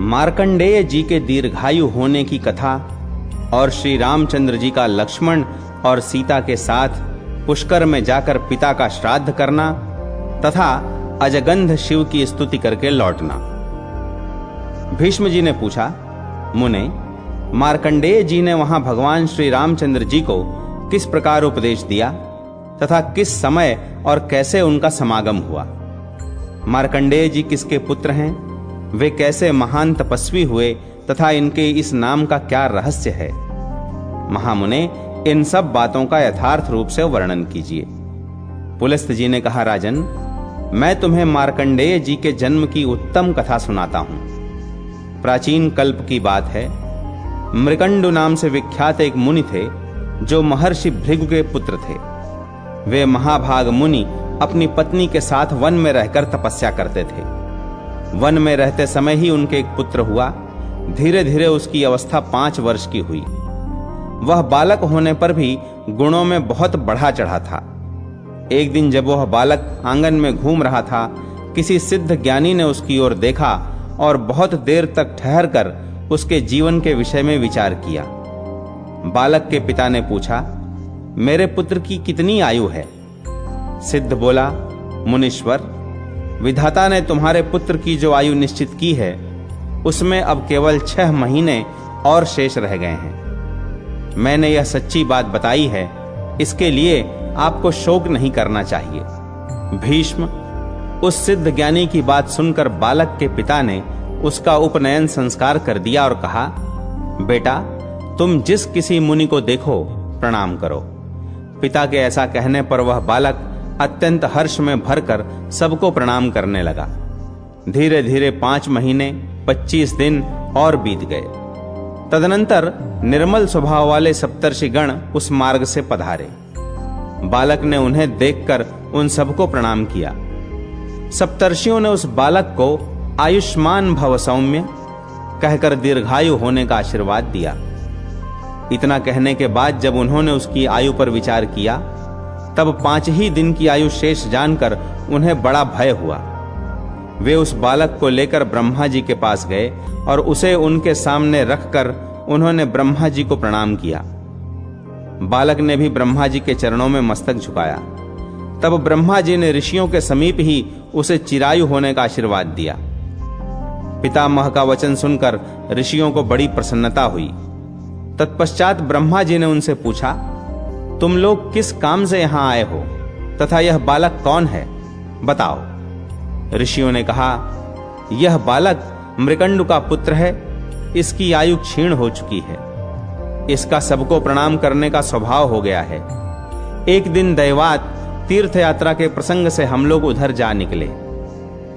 मार्कंडेय जी के दीर्घायु होने की कथा और श्री रामचंद्र जी का लक्ष्मण और सीता के साथ पुष्कर में जाकर पिता का श्राद्ध करना तथा अजगंध शिव की स्तुति करके लौटना। भीष्म जी ने पूछा, मुने, मार्कंडेय जी ने वहां भगवान श्री रामचंद्र जी को किस प्रकार उपदेश दिया तथा किस समय और कैसे उनका समागम हुआ? मार्कंडेय जी किसके पुत्र हैं? वे कैसे महान तपस्वी हुए तथा इनके इस नाम का क्या रहस्य है? महामुने, इन सब बातों का यथार्थ रूप से वर्णन कीजिए। पुलस्त जी ने कहा, राजन, मैं तुम्हें मार्कंडेय जी के जन्म की उत्तम कथा सुनाता हूं। प्राचीन कल्प की बात है। मृकंडु नाम से विख्यात एक मुनि थे जो महर्षि भृगु के पुत्र थे। वे महाभाग मुनि अपनी पत्नी के साथ वन में रहकर तपस्या करते थे। वन में रहते समय ही उनके एक पुत्र हुआ। धीरे धीरे उसकी अवस्था 5 वर्ष की हुई। वह बालक होने पर भी गुणों में बहुत बढ़ा चढ़ा था। एक दिन जब वह बालक आंगन में घूम रहा था, किसी सिद्ध ज्ञानी ने उसकी ओर देखा और बहुत देर तक ठहरकर उसके जीवन के विषय में विचार किया। बालक के पिता ने पूछा, मेरे पुत्र की कितनी आयु है? सिद्ध बोला, मुनीश्वर, विधाता ने तुम्हारे पुत्र की जो आयु निश्चित की है उसमें अब केवल 6 महीने और शेष रह गए हैं। मैंने यह सच्ची बात बताई है, इसके लिए आपको शोक नहीं करना चाहिए। भीष्म, उस सिद्ध ज्ञानी की बात सुनकर बालक के पिता ने उसका उपनयन संस्कार कर दिया और कहा, बेटा, तुम जिस किसी मुनि को देखो प्रणाम करो। पिता के ऐसा कहने पर वह बालक अत्यंत हर्ष में भरकर सबको प्रणाम करने लगा। धीरे धीरे 5 महीने 25 दिन और बीत गए। तदनंतर निर्मल स्वभाव वाले सप्तर्षिगण उस मार्ग से पधारे। बालक ने उन्हें देखकर उन सबको प्रणाम किया। सप्तर्षियों ने उस बालक को आयुष्मान भव सौम्य कहकर दीर्घायु होने का आशीर्वाद दिया। इतना कहने के बाद जब उन्होंने उसकी आयु पर विचार किया, तब 5 ही दिन की आयु शेष जानकर उन्हें बड़ा भय हुआ। वे उस बालक को लेकर ब्रह्मा जी के पास गए और उसे उनके सामने रखकर उन्होंने ब्रह्मा जी को प्रणाम किया। बालक ने भी ब्रह्मा जी के चरणों में मस्तक झुकाया। तब ब्रह्मा जी ने ऋषियों के समीप ही उसे चिरायु होने का आशीर्वाद दिया। पितामह का वचन सुनकर ऋषियों को बड़ी प्रसन्नता हुई। तत्पश्चात ब्रह्मा जी ने उनसे पूछा, तुम लोग किस काम से यहां आए हो तथा यह बालक कौन है, बताओ। ऋषियों ने कहा, यह बालक मृकंडु का पुत्र है। इसकी आयु क्षीण हो चुकी है। इसका सबको प्रणाम करने का स्वभाव हो गया है। एक दिन दैवात तीर्थ यात्रा के प्रसंग से हम लोग उधर जा निकले।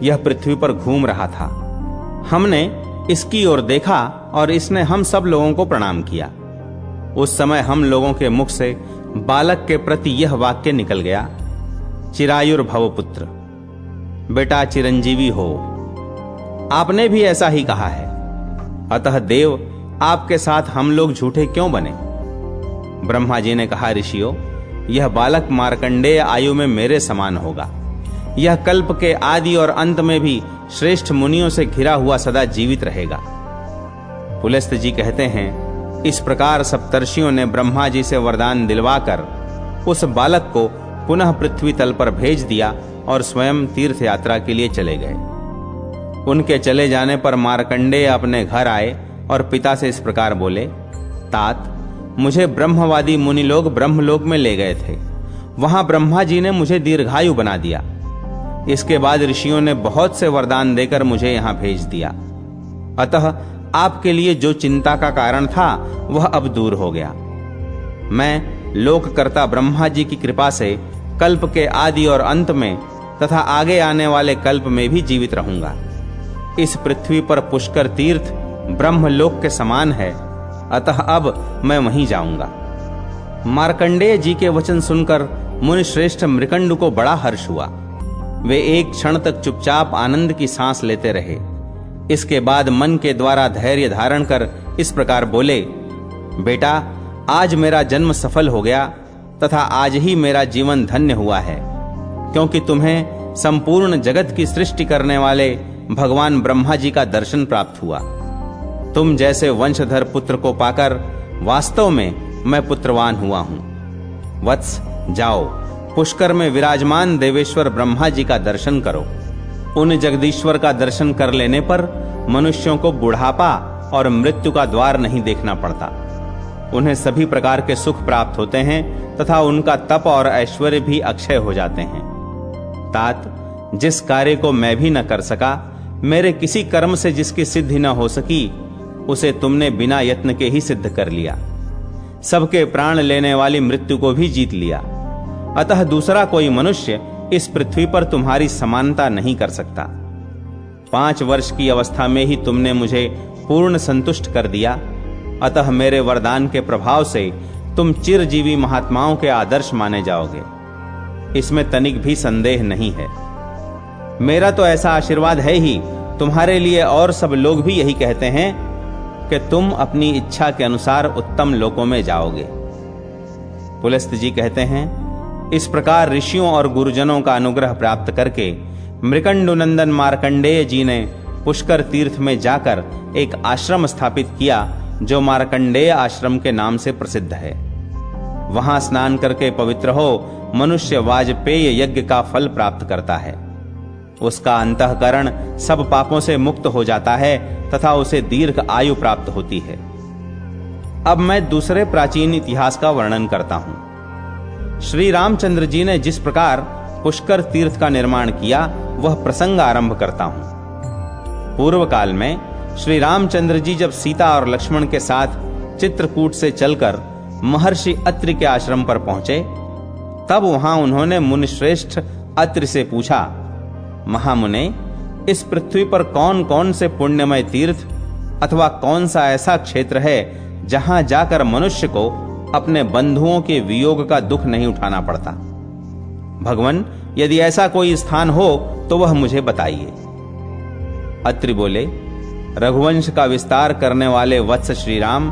यह पृथ्वी पर घूम रहा था। हमने इसकी ओर देखा और इसने हम सब लोगों को प्रणाम किया। उस समय हम लोगों के मुख से बालक के प्रति यह वाक्य निकल गया, चिरायुर्भव पुत्र, बेटा चिरंजीवी हो। आपने भी ऐसा ही कहा है, अतः देव आपके साथ हम लोग झूठे क्यों बने? ब्रह्मा जी ने कहा, ऋषियों, यह बालक मार्कंडेय आयु में मेरे समान होगा। यह कल्प के आदि और अंत में भी श्रेष्ठ मुनियों से घिरा हुआ सदा जीवित रहेगा। पुलस्त जी कहते हैं, इस प्रकार सप्तर्षियों ने ब्रह्मा जी से वरदान दिलवाकर उस बालक को पुनः पृथ्वी तल पर भेज दिया और स्वयं तीर्थ यात्रा के लिए चले गए। उनके चले जाने पर मार्कंडेय अपने घर आए और पिता से इस प्रकार बोले, तात, मुझे ब्रह्मवादी मुनि लोग ब्रह्मलोक में ले गए थे। वहां ब्रह्मा जी ने मुझे दीर्घायु बना दिया। इसके बाद ऋषियों ने बहुत से वरदान देकर मुझे यहां भेज दिया। अतः आपके लिए जो चिंता का कारण था वह अब दूर हो गया। मैं लोककर्ता ब्रह्मा जी की कृपा से कल्प के आदि और अंत में तथा आगे आने वाले कल्प में भी जीवित रहूंगा। इस पृथ्वी पर पुष्कर तीर्थ ब्रह्मलोक के समान है, अतः अब मैं वहीं जाऊंगा। मार्कंडेय जी के वचन सुनकर मुनि श्रेष्ठ मृकंडु को बड़ा हर्ष हुआ। वे एक क्षण तक चुपचाप आनंद की सांस लेते रहे। इसके बाद मन के द्वारा धैर्य धारण कर इस प्रकार बोले, बेटा, आज मेरा जन्म सफल हो गया तथा आज ही मेरा जीवन धन्य हुआ है, क्योंकि तुम्हें संपूर्ण जगत की सृष्टि करने वाले भगवान ब्रह्मा जी का दर्शन प्राप्त हुआ। तुम जैसे वंशधर पुत्र को पाकर वास्तव में मैं पुत्रवान हुआ हूं। वत्स, जाओ, पुष्कर में विराजमान देवेश्वर ब्रह्मा जी का दर्शन करो। उन जगदीश्वर का दर्शन कर लेने पर मनुष्यों को बुढ़ापा और मृत्यु का द्वार नहीं देखना पड़ता। उन्हें सभी प्रकार के सुख प्राप्त होते हैं तथा उनका तप और ऐश्वर्य भी अक्षय हो जाते हैं। तात, जिस कार्य को मैं भी न कर सका, मेरे किसी कर्म से जिसकी सिद्धि न हो सकी, उसे तुमने बिना यत्न के ही सिद्ध कर लिया। सबके प्राण लेने वाली मृत्यु को भी जीत लिया। अतः दूसरा कोई मनुष्य इस पृथ्वी पर तुम्हारी समानता नहीं कर सकता। 5 वर्ष की अवस्था में ही तुमने मुझे पूर्ण संतुष्ट कर दिया। अतः मेरे वरदान के प्रभाव से तुम चिरजीवी महात्माओं के आदर्श माने जाओगे, इसमें तनिक भी संदेह नहीं है। मेरा तो ऐसा आशीर्वाद है ही, तुम्हारे लिए और सब लोग भी यही कहते हैं कि तुम अपनी इच्छा के अनुसार उत्तम लोकों में जाओगे। पुलस्त जी कहते हैं, इस प्रकार ऋषियों और गुरुजनों का अनुग्रह प्राप्त करके मृकंडुनंदन मार्कंडेय जी ने पुष्कर तीर्थ में जाकर एक आश्रम स्थापित किया जो मार्कंडेय आश्रम के नाम से प्रसिद्ध है। वहां स्नान करके पवित्र हो मनुष्य वाजपेय यज्ञ का फल प्राप्त करता है। उसका अंतःकरण सब पापों से मुक्त हो जाता है तथा उसे दीर्घ आयु प्राप्त होती है। अब मैं दूसरे प्राचीन इतिहास का वर्णन करता हूं। श्री रामचंद्र जी ने जिस प्रकार पुष्कर तीर्थ का निर्माण किया वह प्रसंग आरंभ करता हूं। पूर्व काल में श्री रामचंद्र जी जब सीता और लक्ष्मण के साथ चित्रकूट से चलकर महर्षि अत्रि के आश्रम पर पहुंचे, तब वहां उन्होंने मुनिश्रेष्ठ अत्रि से पूछा, महामुने, इस पृथ्वी पर कौन कौन से पुण्यमय तीर्थ अथवा कौन सा ऐसा क्षेत्र है जहां जाकर मनुष्य को अपने बंधुओं के वियोग का दुख नहीं उठाना पड़ता? भगवान, यदि ऐसा कोई स्थान हो तो वह मुझे बताइए। अत्रि बोले, रघुवंश का विस्तार करने वाले वत्स श्री राम,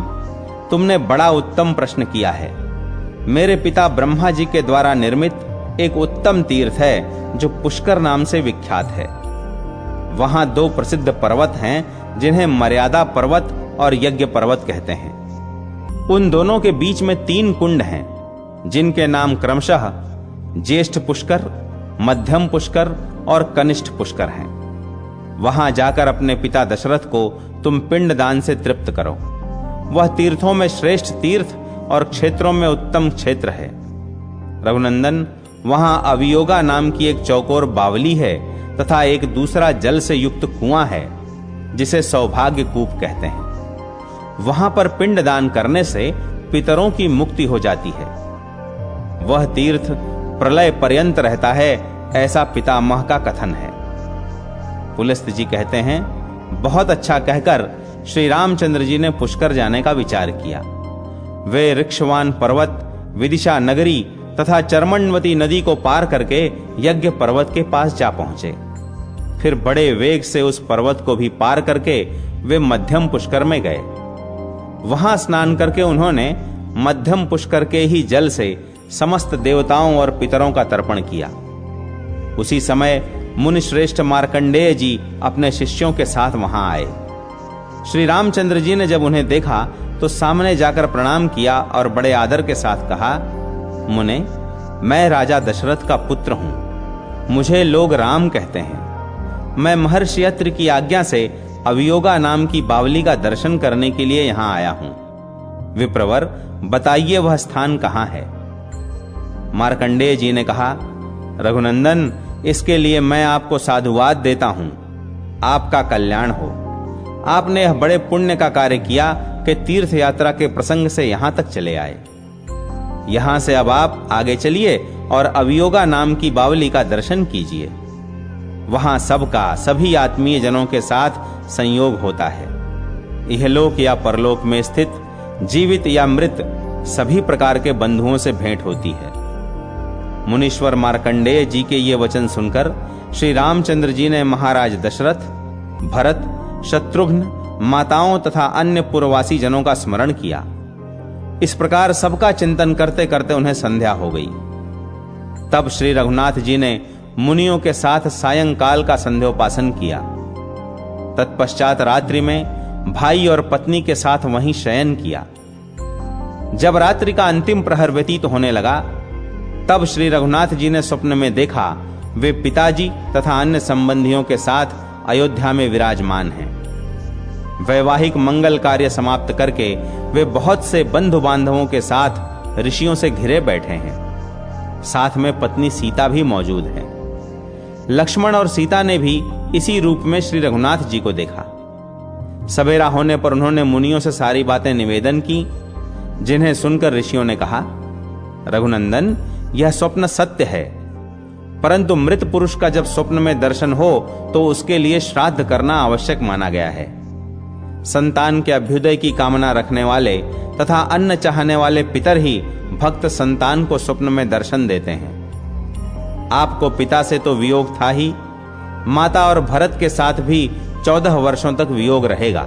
तुमने बड़ा उत्तम प्रश्न किया है। मेरे पिता ब्रह्मा जी के द्वारा निर्मित एक उत्तम तीर्थ है जो पुष्कर नाम से विख्यात है। वहां 2 प्रसिद्ध पर्वत हैं जिन्हें मर्यादा पर्वत और यज्ञ पर्वत कहते हैं। उन दोनों के बीच में 3 कुंड हैं जिनके नाम क्रमशः ज्येष्ठ पुष्कर, मध्यम पुष्कर और कनिष्ठ पुष्कर हैं। वहां जाकर अपने पिता दशरथ को तुम पिंड दान से तृप्त करो। वह तीर्थों में श्रेष्ठ तीर्थ और क्षेत्रों में उत्तम क्षेत्र है। रघुनंदन, वहां अवियोगा नाम की एक चौकोर बावली है तथा एक दूसरा जल से युक्त कुआं है जिसे सौभाग्य कूप कहते हैं। वहां पर पिंड दान करने से पितरों की मुक्ति हो जाती है। वह तीर्थ प्रलय पर्यंत रहता है, ऐसा पितामह का कथन है। पुलस्त जी कहते हैं, बहुत अच्छा कहकर श्री रामचंद्र जी ने पुष्कर जाने का विचार किया। वे ऋक्षवान पर्वत, विदिशा नगरी तथा चर्मण्वती नदी को पार करके यज्ञ पर्वत के पास जा पहुंचे। फिर बड़े वेग से उस पर्वत को भी पार करके वे मध्यम पुष्कर में गए। वहां स्नान करके उन्होंने मध्यम पुष्कर के ही जल से समस्त देवताओं और पितरों का तर्पण किया। उसी समय मुनिश्रेष्ठ मार्कंडेय जी अपने शिष्यों के साथ वहां आए। श्री रामचंद्र जी ने जब उन्हें देखा तो सामने जाकर प्रणाम किया और बड़े आदर के साथ कहा, मुने, मैं राजा दशरथ का पुत्र हूं। मुझे लोग राम कहते हैं। मैं महर्षि अत्रि की आज्ञा से अवियोगा नाम की बावली का दर्शन करने के लिए यहां आया हूं। विप्रवर, बताइए वह स्थान कहां है? मार्कंडेय जी ने कहा, रघुनंदन, इसके लिए मैं आपको साधुवाद देता हूं। आपका कल्याण हो। आपने यह बड़े पुण्य का कार्य किया कि तीर्थ यात्रा के प्रसंग से यहां तक चले आए। यहां से अब आप आगे चलिए और अवियोगा नाम की बावली का दर्शन कीजिए। वहां सबका, सभी आत्मीय जनों के साथ संयोग होता है। इहलोक या परलोक में स्थित, जीवित या मृत, सभी प्रकार के बंधुओं से भेंट होती है। मुनीश्वर मार्कंडेय जी के ये वचन सुनकर श्री रामचंद्र जी ने महाराज दशरथ, भरत, शत्रुघ्न, माताओं तथा अन्य पुरवासी जनों का स्मरण किया। इस प्रकार सबका चिंतन करते करते उन्हें संध्या हो गई। तब श्री रघुनाथ जी ने मुनियों के साथ सायंकाल का संध्योपासन किया। तत्पश्चात रात्रि में भाई और पत्नी के साथ वहीं शयन किया। जब रात्रि का अंतिम प्रहर व्यतीत होने लगा, तब श्री रघुनाथ जी ने स्वप्न में देखा वे पिताजी तथा अन्य संबंधियों के साथ अयोध्या में विराजमान हैं। वैवाहिक मंगल कार्य समाप्त करके वे बहुत से बंधु बांधवों के साथ ऋषियों से घिरे बैठे हैं। साथ में पत्नी सीता भी मौजूद है। लक्ष्मण और सीता ने भी इसी रूप में श्री रघुनाथ जी को देखा। सवेरा होने पर उन्होंने मुनियों से सारी बातें निवेदन की, जिन्हें सुनकर ऋषियों ने कहा, रघुनंदन, यह स्वप्न सत्य है, परंतु मृत पुरुष का जब स्वप्न में दर्शन हो तो उसके लिए श्राद्ध करना आवश्यक माना गया है। संतान के अभ्युदय की कामना रखने वाले तथा अन्न चाहने वाले पितर ही भक्त संतान को स्वप्न में दर्शन देते हैं। आपको पिता से तो वियोग था ही, माता और भरत के साथ भी 14 वर्षों तक वियोग रहेगा।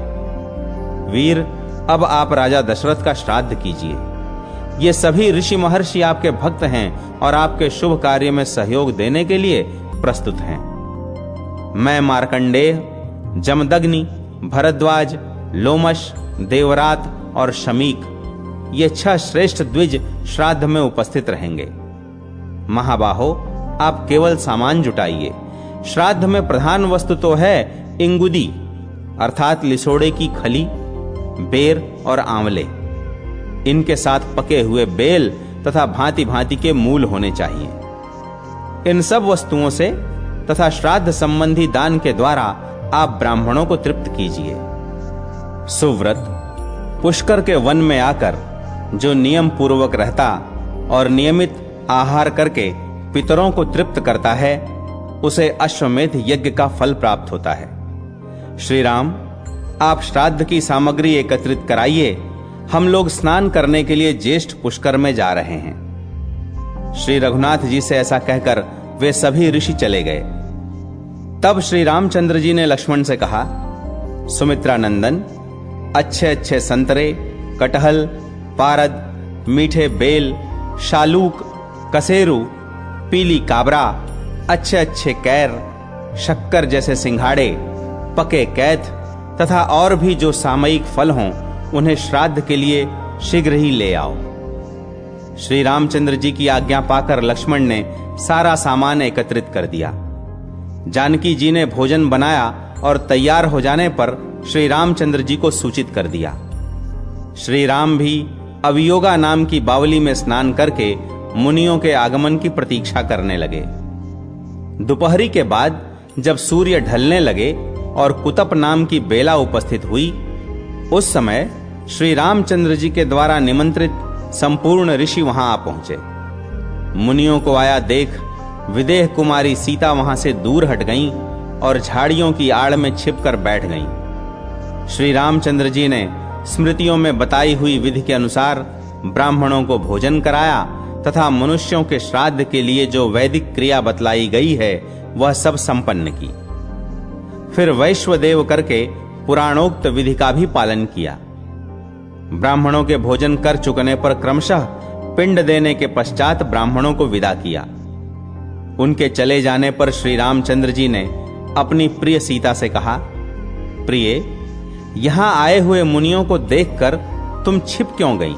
वीर, अब आप राजा दशरथ का श्राद्ध कीजिए। ये सभी ऋषि महर्षि आपके भक्त हैं और आपके शुभ कार्य में सहयोग देने के लिए प्रस्तुत हैं। मैं मार्कंडेय, जमदग्नि, भरद्वाज, लोमश, देवरात और शमीक, ये 6 श्रेष्ठ द्विज श्राद्ध में उपस्थित रहेंगे। महाबाहो, आप केवल सामान जुटाइए। श्राद्ध में प्रधान वस्तु तो है इंगुदी अर्थात लिसोड़े की खली, बेर और आंवले। इनके साथ पके हुए बेल तथा भांति भांति के मूल होने चाहिए। इन सब वस्तुओं से तथा श्राद्ध संबंधी दान के द्वारा आप ब्राह्मणों को तृप्त कीजिए। सुव्रत पुष्कर के वन में आकर जो नियम पूर्वक रहता और नियमित आहार करके पितरों को तृप्त करता है, उसे अश्वमेध यज्ञ का फल प्राप्त होता है। श्री राम, आप श्राद्ध की सामग्री एकत्रित कराइए। हम लोग स्नान करने के लिए ज्येष्ठ पुष्कर में जा रहे हैं। श्री रघुनाथ जी से ऐसा कहकर वे सभी ऋषि चले गए। तब श्री रामचंद्र जी ने लक्ष्मण से कहा, सुमित्रा नंदन, अच्छे अच्छे संतरे, कटहल, पारद, मीठे बेल, शालूक, कसेरू, पीली काबरा, अच्छे अच्छे कैर, शक्कर जैसे सिंघाड़े, पके कैथ तथा और भी जो सामयिक फल हों, उन्हें श्राद्ध के लिए शीघ्र ही ले आओ। श्री रामचंद्र जी की आज्ञा पाकर लक्ष्मण ने सारा सामान एकत्रित कर दिया। जानकी जी ने भोजन बनाया और तैयार हो जाने पर श्री रामचंद्र जी को सूचित कर दिया। श्री राम भी अवियोगा नाम की बावली में स्नान करके मुनियों के आगमन की प्रतीक्षा करने लगे। दोपहरी के बाद जब सूर्य ढलने लगे और कुतप नाम की बेला उपस्थित हुई, उस समय श्री रामचंद्र जी के द्वारा निमंत्रित संपूर्ण ऋषि वहां आ पहुंचे। मुनियों को आया देख विदेह कुमारी सीता वहां से दूर हट गईं और झाड़ियों की आड़ में छिपकर बैठ गईं। श्री रामचंद्र जी ने स्मृतियों में बताई हुई विधि के अनुसार ब्राह्मणों को भोजन कराया तथा मनुष्यों के श्राद्ध के लिए जो वैदिक क्रिया बतलाई गई है वह सब संपन्न की। फिर वैश्वदेव करके पुराणोक्त विधि का भी पालन किया। ब्राह्मणों के भोजन कर चुकने पर क्रमशः पिंड देने के पश्चात ब्राह्मणों को विदा किया। उनके चले जाने पर श्री रामचंद्र जी ने अपनी प्रिय सीता से कहा, प्रिय, यहां आए हुए मुनियों को देखकर तुम छिप क्यों गई?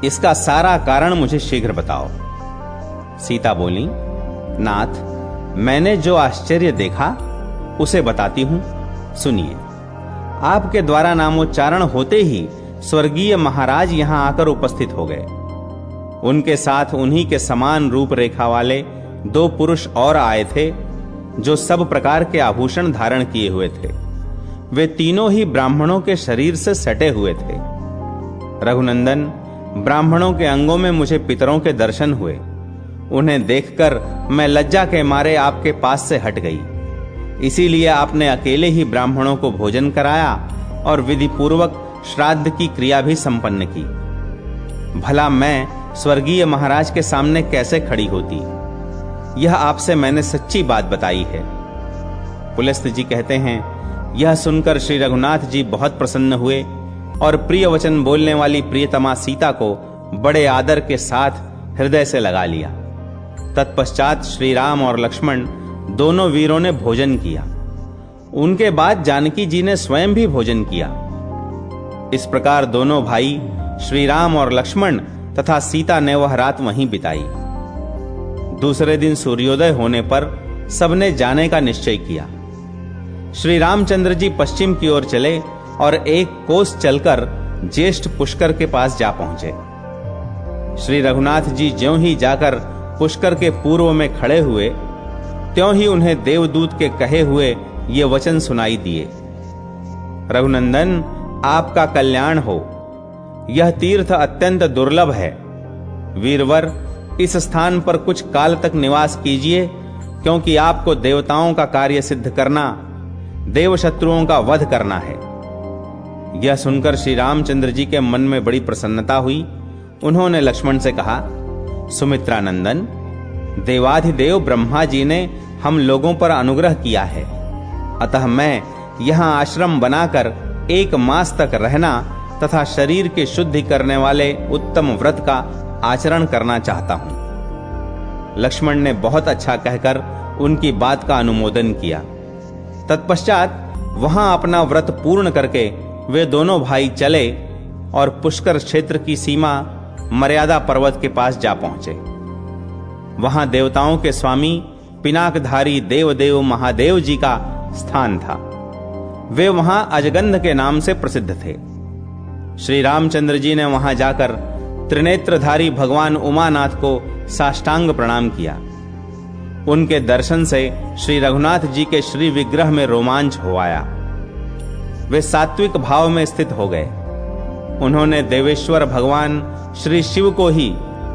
इसका सारा कारण मुझे शीघ्र बताओ। सीता बोली, नाथ, मैंने जो आश्चर्य देखा उसे बताती हूं, सुनिए। आपके द्वारा नामोच्चारण होते ही स्वर्गीय महाराज यहां आकर उपस्थित हो गए। उनके साथ उन्हीं के समान रूप रेखा वाले 2 पुरुष और आए थे, जो सब प्रकार के आभूषण धारण किए हुए थे। वे तीनों ही ब्राह्मणों के शरीर से सटे हुए थे। रघुनंदन, ब्राह्मणों के अंगों में मुझे पितरों के दर्शन हुए। उन्हें देखकर मैं लज्जा के मारे आपके पास से हट गई। इसीलिए आपने अकेले ही ब्राह्मणों को भोजन कराया और विधि पूर्वक श्राद्ध की क्रिया भी संपन्न की। भला मैं स्वर्गीय महाराज के सामने कैसे खड़ी होती? यह आपसे मैंने सच्ची बात बताई है। पुलस्त्य जी कहते हैं, यह सुनकर श्री रघुनाथ जी बहुत प्रसन्न हुए और प्रिय वचन बोलने वाली प्रियतमा सीता को बड़े आदर के साथ हृदय से लगा लिया। तत्पश्चात श्री राम और लक्ष्मण दोनों वीरों ने भोजन किया। उनके बाद जानकी जी ने स्वयं भी भोजन किया। इस प्रकार दोनों भाई श्री राम और लक्ष्मण तथा सीता ने वह रात वहीं बिताई। दूसरे दिन सूर्योदय होने पर सबने जाने का निश्चय किया। श्री रामचंद्र जी पश्चिम की ओर चले और एक कोस चलकर ज्येष्ठ पुष्कर के पास जा पहुंचे। श्री रघुनाथ जी ज्यों ही जाकर पुष्कर के पूर्व में खड़े हुए, त्यों ही उन्हें देवदूत के कहे हुए ये वचन सुनाई दिए। रघुनंदन, आपका कल्याण हो। यह तीर्थ अत्यंत दुर्लभ है। वीरवर, इस स्थान पर कुछ काल तक निवास कीजिए, क्योंकि आपको देवताओं का कार्य सिद्ध करना, देव शत्रुओं का वध करना है। यह सुनकर श्री रामचंद्र जी के मन में बड़ी प्रसन्नता हुई। उन्होंने लक्ष्मण से कहा, सुमित्रा नंदन, देवाधिदेव ब्रह्मा जी ने हम लोगों पर अनुग्रह किया है, अतः मैं यहां आश्रम बनाकर 1 मास तक रहना तथा शरीर की शुद्धि करने वाले उत्तम व्रत का आचरण करना चाहता हूं। लक्ष्मण ने बहुत अच्छा कहकर उनकी बात का अनुमोदन किया। तत्पश्चात वहां अपना व्रत पूर्ण करके वे दोनों भाई चले और पुष्कर क्षेत्र की सीमा मर्यादा पर्वत के पास जा पहुंचे। वहां देवताओं के स्वामी पिनाकधारी देवदेव महादेव जी का स्थान था। वे वहां अजगंध के नाम से प्रसिद्ध थे। श्री रामचंद्र जी ने वहां जाकर त्रिनेत्रधारी भगवान उमानाथ को साष्टांग प्रणाम किया। उनके दर्शन से श्री रघुनाथ जी के श्री विग्रह में रोमांच हो आया। वे सात्विक भाव में स्थित हो गए। उन्होंने देवेश्वर भगवान श्री शिव को ही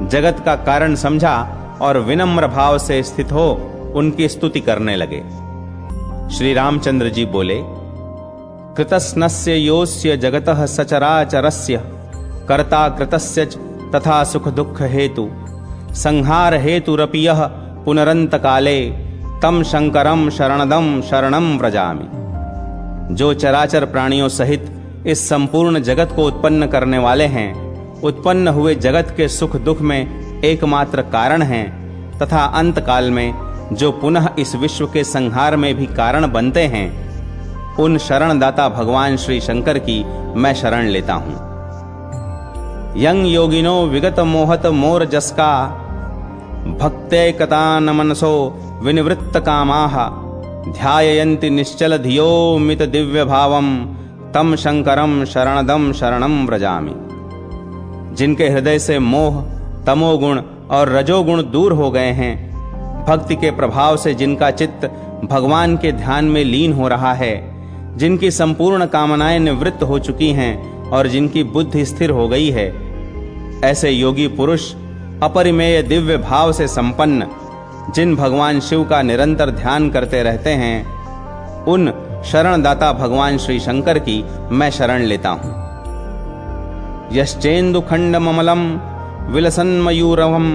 जगत का कारण समझा और विनम्र भाव से स्थित हो उनकी स्तुति करने लगे। श्री रामचंद्र जी बोले, कृतस्नस्य योस्य जगतः सचराचरस्य कर्ता कृतस्य तथा सुख दुख हेतु संहार हेतुरपि यः पुनरंत काले तम शंकरम शरणदम शरणम व्रजामि। जो चराचर प्राणियों सहित इस संपूर्ण जगत को उत्पन्न करने वाले हैं, उत्पन्न हुए जगत के सुख दुख में एकमात्र कारण हैं, तथा अंत काल में जो पुनः इस विश्व के संहार में भी कारण बनते हैं, उन शरणदाता भगवान श्री शंकर की मैं शरण लेता हूं। यं योगिनो विगत मोहत मोर जस्का भक्ते कता न मनसो विनिवृत्त कामाः ध्यायन्ति निश्चल धियो मित दिव्य भावम तम शंकरम शरणदम शरणम व्रजामि। जिनके हृदय से मोह, तमोगुण और रजोगुण दूर हो गए हैं, भक्ति के प्रभाव से जिनका चित्त भगवान के ध्यान में लीन हो रहा है, जिनकी संपूर्ण कामनाएं निवृत्त हो चुकी हैं और जिनकी बुद्धि स्थिर हो गई है, ऐसे योगी पुरुष अपरिमेय दिव्य भाव से संपन्न, जिन भगवान शिव का निरंतर ध्यान करते रहते हैं, उन शरणदाता भगवान श्री शंकर की मैं शरण लेता हूं। यश्चेन्दु खंड ममलम विलसन मयूरवम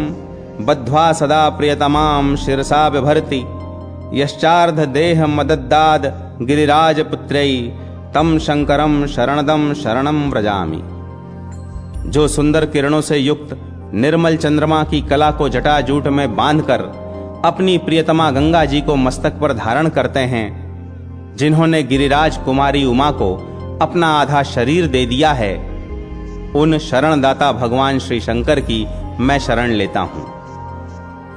बद्ध्वा सदा प्रियतमाम शिरसा बिभर्ति यश्चार्ध देह मदद्दाद गिरिराज पुत्रै तम शंकरम शरणदम शरणम व्रजामि। जो सुंदर किरणों से युक्त निर्मल चंद्रमा की कला को जटाजूट में बांधकर अपनी प्रियतमा गंगा जी को मस्तक पर धारण करते हैं, जिन्होंने गिरिराज कुमारी उमा को अपना आधा शरीर दे दिया है, उन शरणदाता भगवान श्री शंकर की मैं शरण लेता हूं।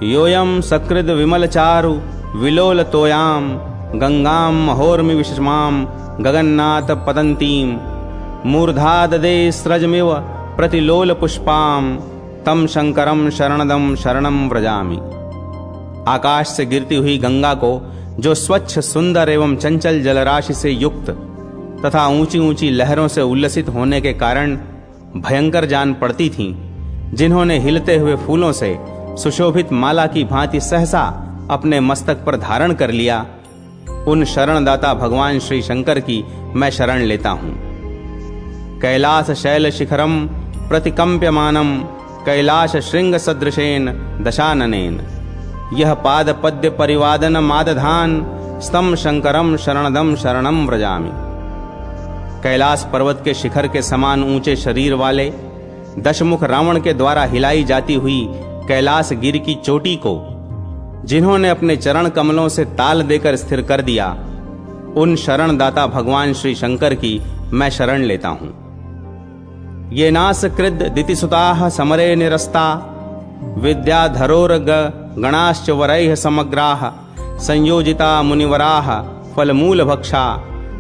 योयम सकृद विमल चारु विलोल तोयाम गंगाम महोर्मि विषमाम गगन्नाथ पतंतीम मूर्धाददे स्रजमिव प्रतिलोल पुष्पाम तम शंकरम शरणदम शरणम व्रजामि। आकाश से गिरती हुई गंगा को, जो स्वच्छ सुंदर एवं चंचल जलराशि से युक्त तथा ऊंची ऊंची लहरों से उल्लसित होने के कारण भयंकर जान पड़ती थीं, जिन्होंने हिलते हुए फूलों से सुशोभित माला की भांति सहसा अपने मस्तक पर धारण कर लिया, उन शरणदाता भगवान श्री शंकर की मैं शरण लेता हूं। कैलास शैल शिखरम प्रतिकंप्यमानम कैलाश श्रृंग सदृशेन दशाननेन यह पाद पद्य परिवादन मादधान स्तम शंकरम शरणदम शरणम व्रजामि। कैलाश पर्वत के शिखर के समान ऊंचे शरीर वाले दशमुख रावण के द्वारा हिलाई जाती हुई कैलाश गिर की चोटी को, जिन्होंने अपने चरण कमलों से ताल देकर स्थिर कर दिया, उन शरणदाता भगवान श्री शंकर की मैं शरण लेता हूं। ये नास कृद दितिसुताः समरे निरस्ता विद्याधरोर्ग गणाश्च वरैः समग्राः संयोजिता मुनिवराः फलमूल भक्षा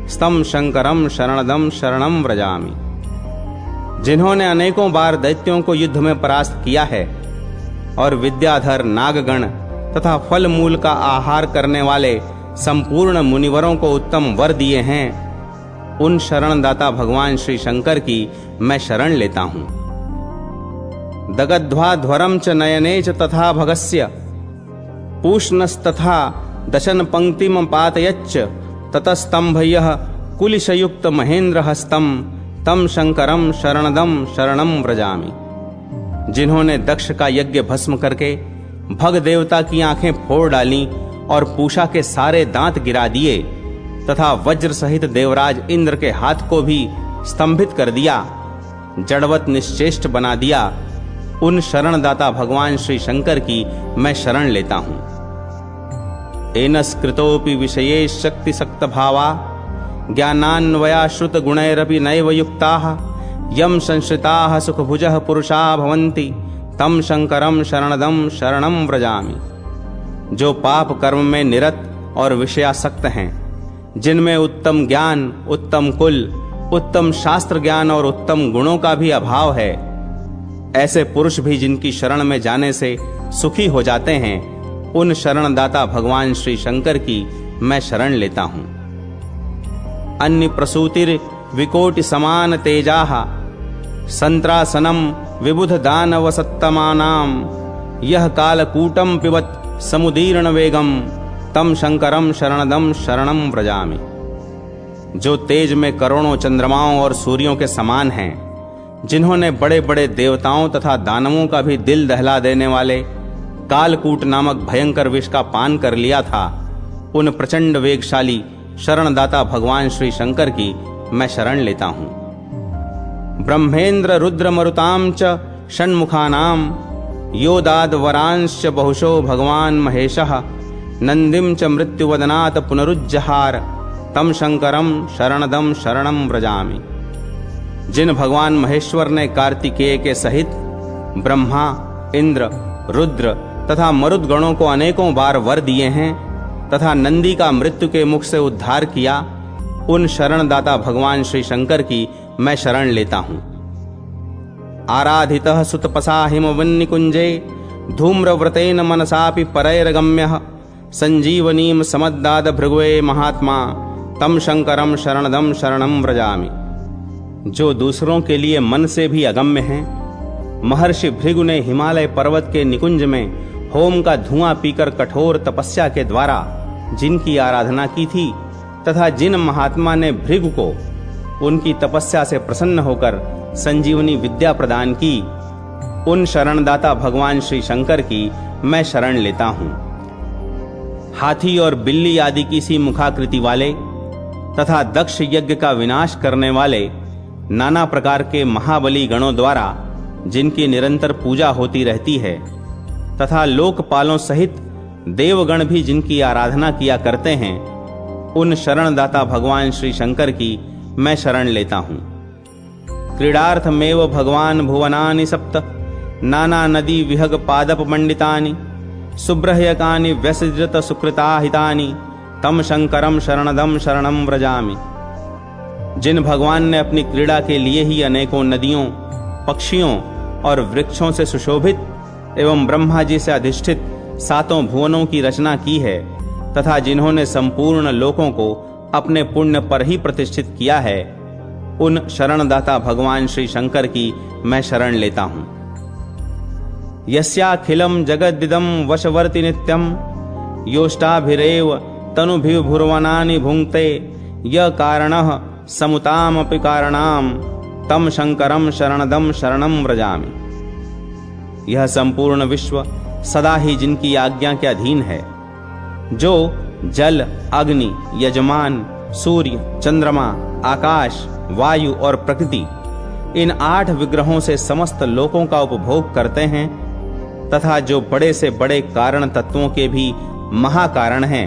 स्तम शंकरम शरणदम शरणम व्रजामि। जिन्होंने अनेकों बार दैत्यों को युद्ध में परास्त किया है और विद्याधर नागगण तथा फल मूल का आहार करने वाले संपूर्ण मुनिवरों को उत्तम वर दिए हैं, उन शरणदाता भगवान श्री शंकर की मैं शरण लेता हूं। दगध्वा ध्वरम च नयने च तथा भगस्य पूष्णस्तथा दशन पंक्तिम पातयच्च ततस्तंभ यः कुलिशयुक्त महेंद्र हस्तम तम शंकरम शरणदम शरणम व्रजामि। जिन्होंने दक्ष का यज्ञ भस्म करके भग देवता की आंखें फोड़ डाली और पूषा के सारे दांत गिरा दिए तथा वज्र सहित देवराज इंद्र के हाथ को भी स्तंभित कर दिया, जड़वत निश्चेष्ट बना दिया, उन शरणदाता भगवान श्री शंकर की मैं शरण लेता हूं। एनस्कृतोपि विषये शक्ति सक्त भावा ज्ञानान्वया श्रुत गुणैरपि नैव युक्ताः यम संश्रिताः सुखभुजः पुरुषा भवन्ति तम शंकरम शरणदम शरणम व्रजामि। जो पाप कर्म में निरत और विषयासक्त हैं, जिनमें उत्तम ज्ञान, उत्तम कुल, उत्तम शास्त्र ज्ञान और उत्तम गुणों का भी अभाव है, ऐसे पुरुष भी जिनकी शरण में जाने से सुखी हो जाते हैं, उन शरणदाता भगवान श्री शंकर की मैं शरण लेता हूं। अन्य प्रसूतिर विकोटि समान तेजाः संत्रासनम विबुध दानव सत्तमानाम यह कालकूटम पिबत समुदीर्ण वेगम तम शंकरम शरणदम शरणम व्रजामि। जो तेज में करोड़ों चंद्रमाओं और सूर्यों के समान हैं, जिन्होंने बड़े बड़े देवताओं तथा दानवों का भी दिल दहला देने वाले कालकूट नामक भयंकर विष का पान कर लिया था, उन प्रचंड वेगशाली शरणदाता भगवान श्री शंकर की मैं शरण लेता हूं। ब्रह्मेंद्र रुद्र मरुताम च षण्मुखानाम योदाद वरांश्च बहुशो भगवान महेशः नंदिम च मृत्युवदनात् पुनरुज्जहार तम शंकरम शरणदम शरणम व्रजामि। जिन भगवान महेश्वर ने कार्तिकेय के सहित ब्रह्मा, इंद्र, रुद्र तथा मरुद गणों को अनेकों बार वर दिए हैं तथा नंदी का मृत्यु के मुख से उद्धार किया, उन शरणदाता भगवान श्री शंकर की मैं शरण लेता हूं। आराधितः सुतपसा हिमवन्निकुंजे धूम्रव्रतेन मनसापि परैरगम्यः संजीवनीम समद्दाद भृगवे महात्मा तम शंकरम शरणदम शरणम व्रजामि। जो दूसरों के लिए मन से भी अगम्य हैं, महर्षि भृगु ने हिमालय पर्वत के निकुंज में होम का धुआं पीकर कठोर तपस्या के द्वारा जिनकी आराधना की थी तथा जिन महात्मा ने भृगु को उनकी तपस्या से प्रसन्न होकर संजीवनी विद्या प्रदान की, उन शरणदाता भगवान श्री शंकर की मैं शरण लेता हूं। हाथी और बिल्ली आदि की सी मुखाकृति वाले तथा दक्ष यज्ञ का विनाश करने वाले नाना प्रकार के महाबली गणों द्वारा जिनकी निरंतर पूजा होती रहती है तथा लोकपालों सहित देवगण भी जिनकी आराधना किया करते हैं, उन शरणदाता भगवान श्री शंकर की मैं शरण लेता हूं। क्रीडार्थमेव भगवान भुवनानि सप्त नाना नदी विहग पादप मंडितानि सुब्रह्यकानि व्यसृजत सुकृताहितानि तम शंकरम शरणदम शरणम व्रजामि। जिन भगवान ने अपनी क्रीड़ा के लिए ही अनेकों नदियों, पक्षियों और वृक्षों से सुशोभित एवं ब्रह्मा जी से अधिष्ठित सातों भुवनों की रचना की है तथा जिन्होंने संपूर्ण लोकों को अपने पुण्य पर ही प्रतिष्ठित किया है, उन शरणदाता भगवान श्री शंकर की मैं शरण लेता हूं। यस्याखिलम जगदिदम वशवर्ति नित्यम योष्टाभिरेव तनुभिर्भुवनानि भुंक्ते य कारणः समुतामपि कारणाम तम शंकरम शरणदम शरणम व्रजामि। यह संपूर्ण विश्व सदा ही जिनकी आज्ञा के अधीन है, जो जल, अग्नि, यजमान, सूर्य, चंद्रमा, आकाश, वायु और प्रकृति इन 8 विग्रहों से समस्त लोकों का उपभोग करते हैं तथा जो बड़े से बड़े कारण तत्वों के भी महाकारण हैं,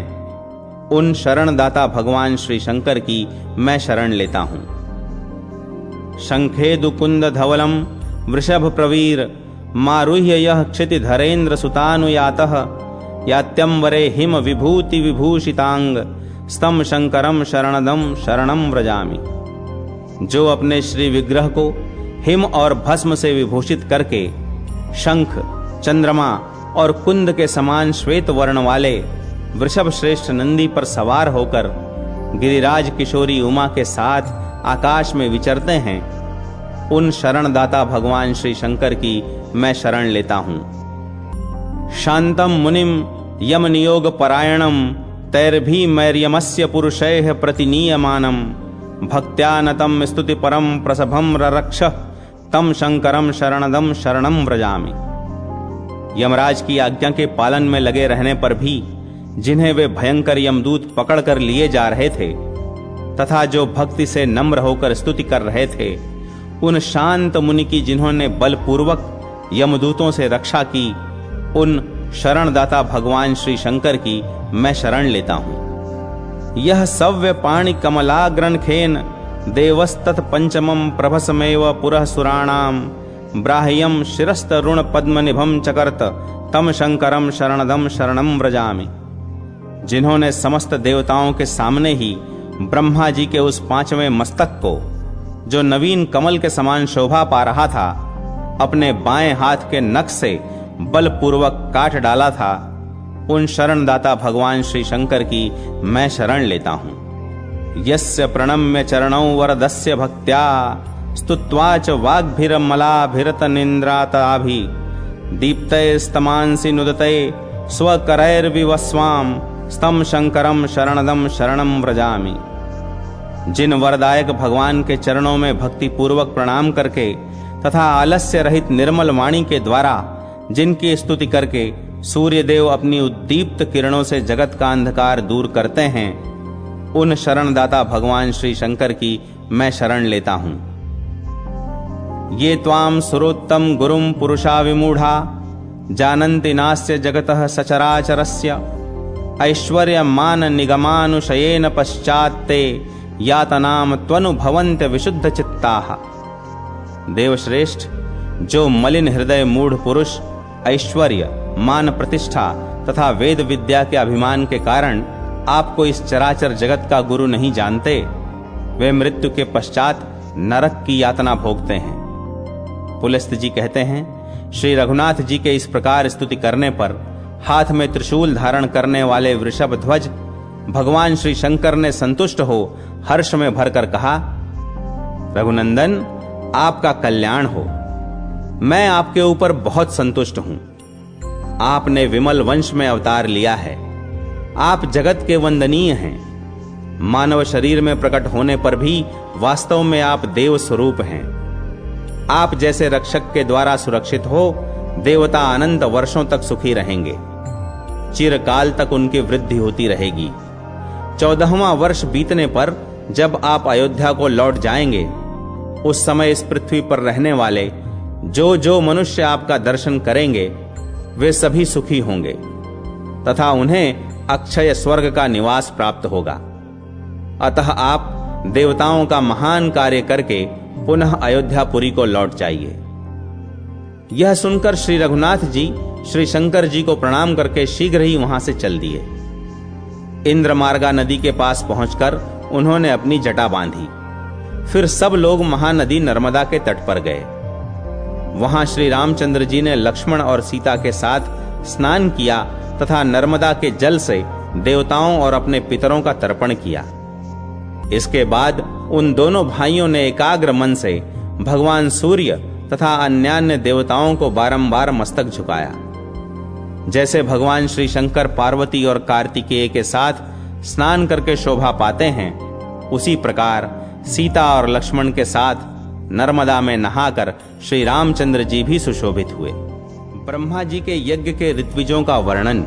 उन शरणदाता भगवान श्री शंकर की मैं शरण लेता हूं। शंखेदु कुंद धवलम वृषभ प्रवीर मारुह्य यह क्षितिधरेन्द्र सुतानुयातः यात्यंबरे हिम विभूति विभूषितांग स्तम शंकरम शरणदम शरणम व्रजामि। जो अपने श्री विग्रह को हिम और भस्म से विभूषित करके शंख, चंद्रमा और कुंद के समान श्वेत वर्ण वाले वृषभ श्रेष्ठ नंदी पर सवार होकर गिरिराज किशोरी उमा के साथ आकाश में विचरते हैं, उन शरणदाता भगवान श्री शंकर की मैं शरण लेता हूं। शांतम मुनिम यम नियोग परायणम तैर्भी मैर्यमस्य पुरुषैः प्रतिनीयमानम भक्त्या नतम स्तुति परम प्रसभम ररक्ष तम शंकरम शरणदम शरणम व्रजामि। यमराज की आज्ञा के पालन में लगे रहने पर भी जिन्हें वे भयंकर यमदूत पकड़कर लिए जा रहे थे तथा जो भक्ति से नम्र होकर स्तुति कर रहे थे, उन शांत मुनि की जिन्होंने बलपूर्वक यमदूतों से रक्षा की, उन शरणदाता भगवान श्री शंकर की मैं शरण लेता हूं। यह सव्य पाणि कमलाग्रंथेन देवस्तत् पंचमम प्रभसमेव पुरः सुराणाम ब्राह्यम शिरस्तरुण पद्मनिभम चकर्त तम शंकरम शरणदम शरणम व्रजामि। जिन्होंने समस्त देवताओं के सामने ही ब्रह्मा जी के उस पांचवें मस्तक को, जो नवीन कमल के समान शोभा पा रहा था, अपने बाएं हाथ के नख से बलपूर्वक काट डाला था, उन शरणदाता भगवान श्री शंकर की मैं शरण लेता हूं। यस्य प्रणम्य चरणौ वरदस्य भक्त्या स्तुत्वा च वाग्भिरमलाभिरत निन्द्राताभि दीप्तये स्तमांसि नुदतये स्वकरैर्विवस्वाम स्तम शंकरम शरणदम शरणम व्रजामि। जिन वरदायक भगवान के चरणों में भक्ति पूर्वक प्रणाम करके तथा आलस्य रहित निर्मल वाणी के द्वारा जिनकी स्तुति करके सूर्यदेव अपनी उद्दीप्त किरणों से जगत का अंधकार दूर करते हैं, उन शरणदाता भगवान श्री शंकर की मैं शरण लेता हूं। ये त्वाम सुरोत्तम गुरुम पुरुषा विमूढ़ा जानन्ति नास्य जगतः सचराचरस्य ऐश्वर्य मान निगमानुशयेन पश्चात्ते यातनाम त्वनुभवन्त्य विशुद्ध चित्ताः। देवश्रेष्ठ, जो मलिन हृदय मूढ़ पुरुष ऐश्वर्य, मान, प्रतिष्ठा तथा वेद विद्या के अभिमान के कारण आपको इस चराचर जगत का गुरु नहीं जानते, वे मृत्यु के पश्चात नरक की यातना भोगते हैं। पुलस्त जी कहते हैं, श्री रघुनाथ जी के इस प्रकार स्तुति करने पर हाथ में त्रिशूल धारण करने वाले वृषभ ध्वज भगवान श्री शंकर ने संतुष्ट हो हर्ष में भरकर कहा, रघुनंदन, आपका कल्याण हो। मैं आपके ऊपर बहुत संतुष्ट हूं। आपने विमल वंश में अवतार लिया है। आप जगत के वंदनीय हैं। मानव शरीर में प्रकट होने पर भी वास्तव में आप देव स्वरूप हैं। आप जैसे रक्षक के द्वारा सुरक्षित हो, देवता अनंत वर्षों तक सुखी रहेंगे। चिरकाल तक उनकी वृद्धि होती रहेगी। 14वां वर्ष बीतने पर जब आप अयोध्या को लौट जाएंगे, उस समय इस पृथ्वी पर रहने वाले जो जो मनुष्य आपका दर्शन करेंगे, वे सभी सुखी होंगे तथा उन्हें अक्षय स्वर्ग का निवास प्राप्त होगा। अतः आप देवताओं का महान कार्य करके पुनः अयोध्यापुरी को लौट जाइए। यह सुनकर श्री रघुनाथ जी श्री शंकर जी को प्रणाम करके शीघ्र ही वहां से चल दिए। इंद्रमार्गा नदी के पास पहुंचकर उन्होंने अपनी जटा बांधी। फिर सब लोग महानदी नर्मदा के तट पर गए। वहां श्री रामचंद्र जी ने लक्ष्मण और सीता के साथ स्नान किया तथा नर्मदा के जल से देवताओं और अपने पितरों का तर्पण किया। इसके बाद उन दोनों भाइयों ने एकाग्र मन से भगवान सूर्य तथा अन्यान्य देवताओं को बारंबार मस्तक झुकाया। जैसे भगवान श्री शंकर पार्वती और कार्तिकेय के साथ स्नान करके शोभा पाते हैं, उसी प्रकार सीता और लक्ष्मण के साथ नर्मदा में नहाकर श्री रामचंद्र जी भी सुशोभित हुए। ब्रह्मा जी के यज्ञ के ऋत्विजों का वर्णन,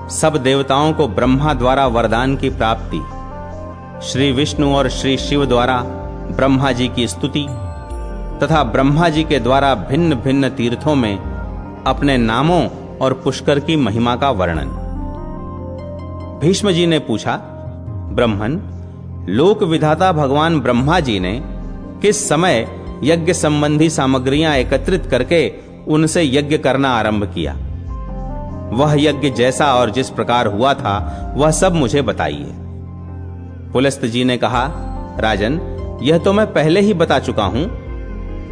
सब देवताओं को ब्रह्मा द्वारा वरदान की प्राप्ति, श्री विष्णु और श्री शिव द्वारा ब्रह्मा जी की स्तुति तथा ब्रह्मा जी के द्वारा भिन्न भिन्न तीर्थों में अपने नामों और पुष्कर की महिमा का वर्णन। भीष्म जी ने पूछा, ब्रह्मन, लोक विधाता भगवान ब्रह्मा जी ने किस समय यज्ञ संबंधी सामग्रियां एकत्रित करके उनसे यज्ञ करना आरंभ किया? वह यज्ञ जैसा और जिस प्रकार हुआ था वह सब मुझे बताइए। पुलस्त जी ने कहा, राजन, यह तो मैं पहले ही बता चुका हूं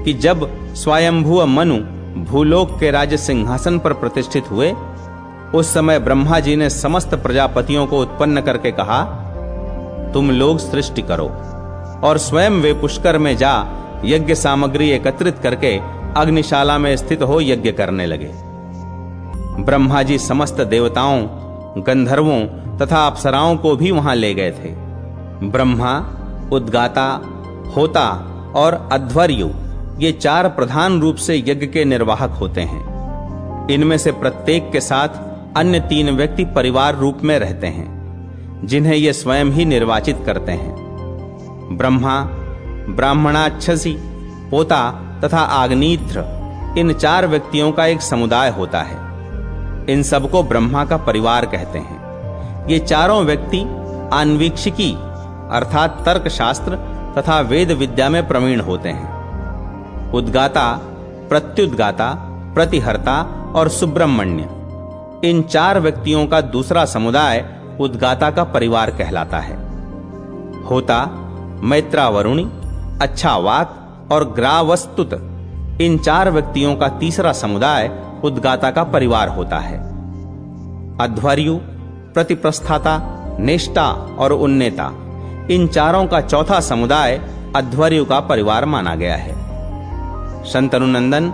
कि जब स्वयंभू मनु भूलोक के राज्य सिंहासन पर प्रतिष्ठित हुए, उस समय ब्रह्मा जी ने समस्त प्रजापतियों को उत्पन्न करके कहा, तुम लोग सृष्टि करो, और स्वयं वे पुष्कर में जा यज्ञ सामग्री एकत्रित करके अग्निशाला में स्थित हो यज्ञ करने लगे। ब्रह्मा जी समस्त देवताओं, गंधर्वों तथा अप्सराओं को भी वहां ले गए थे। ब्रह्मा, उद्गाता, होता और अध्वर्यु ये 4 प्रधान रूप से यज्ञ के निर्वाहक होते हैं। इनमें से प्रत्येक के साथ अन्य 3 व्यक्ति परिवार रूप में रहते हैं, जिन्हें ये स्वयं ही निर्वाचित करते हैं। ब्रह्मा, ब्राह्मणाक्षसी, पोता तथा आग्नेत्र, इन 4 व्यक्तियों का एक समुदाय होता है। इन सबको ब्रह्मा का परिवार कहते हैं। ये चारों व्यक्ति आन्वीक्षिकी अर्थात तर्कशास्त्र तथा वेद विद्या में प्रवीण होते हैं। उद्गाता, प्रत्युद्गाता, प्रतिहर्ता और सुब्रह्मण्य, इन 4 व्यक्तियों का दूसरा समुदाय उद्गाता का परिवार कहलाता है। होता, मैत्रावरुणी, अच्छा वाक और ग्रावस्तुत, इन 4 व्यक्तियों का तीसरा समुदाय उद्गाता का परिवार होता है। अध्वर्यु, प्रतिप्रस्थाता, नेष्टा और उन्नेता, इन चारों का चौथा समुदाय अध्वर्यु का परिवार माना गया है। शंतनुनंदन,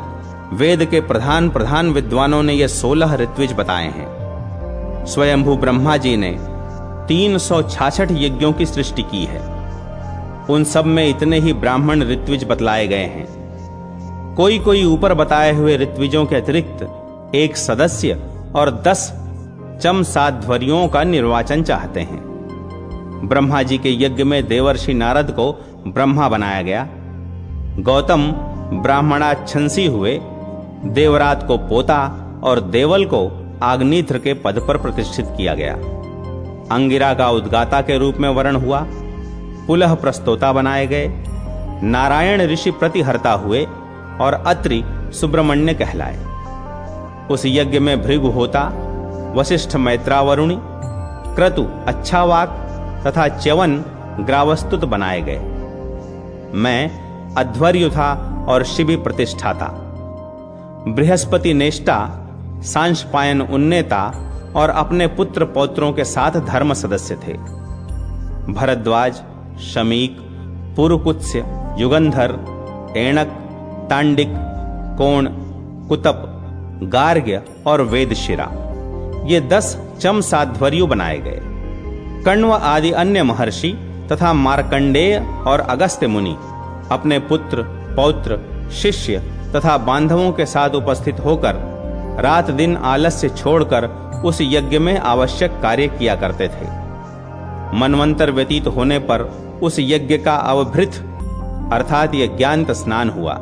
वेद के प्रधान प्रधान विद्वानों ने ये 16 ऋत्विज बताए हैं। स्वयंभू ब्रह्मा जी ने 366 यज्ञों की सृष्टि की है। उन सब में इतने ही ब्राह्मण ऋत्विज बतलाए गए हैं। कोई कोई ऊपर बताए हुए ऋत्विजों के अतिरिक्त एक सदस्य और 10 चमसाध्वर्यों का निर्वाचन चाहते हैं। ब्रह्मा जी के यज्ञ में देवर्षि नारद को ब्रह्मा बनाया गया, गौतम ब्राह्मणाच्छंसी हुए, देवरात को पोता और देवल को आग्नेत्र के पद पर प्रतिष्ठित किया गया। अंगिरा का उद्गाता के रूप में वर्ण हुआ, पुलह प्रस्तोता बनाए गए, नारायण ऋषि प्रतिहर्ता हुए और अत्रि सुब्रमण्य कहलाए। उस यज्ञ में भृगु होता, वशिष्ठ मैत्रावरुणी, क्रतु अच्छा वाक तथा च्यवन ग्रावस्तुत बनाए गए। मैं अध्वर्यु था और शिबि प्रतिष्ठा था। बृहस्पति नेष्टा, सांशपायन उन्नेता और अपने पुत्र पौत्रों के साथ धर्म सदस्य थे। भरद्वाज, शमीक, पुरुकुत्स्य, युगंधर, एणक, तांडिक, कोण, कुतप, गार्ग्य और वेदशिरा, ये 10 चमसाध्वर्यु बनाए गए। कण्व आदि अन्य महर्षि तथा मार्कंडेय और अगस्त्य मुनि अपने पुत्र, पौत्र, शिष्य तथा बांधवों के साथ उपस्थित होकर रात दिन आलस्य छोड़कर उस यज्ञ में आवश्यक कार्य किया करते थे। मनवंतर व्यतीत होने पर उस यज्ञ का अवभृत अर्थात यज्ञांत स्नान हुआ।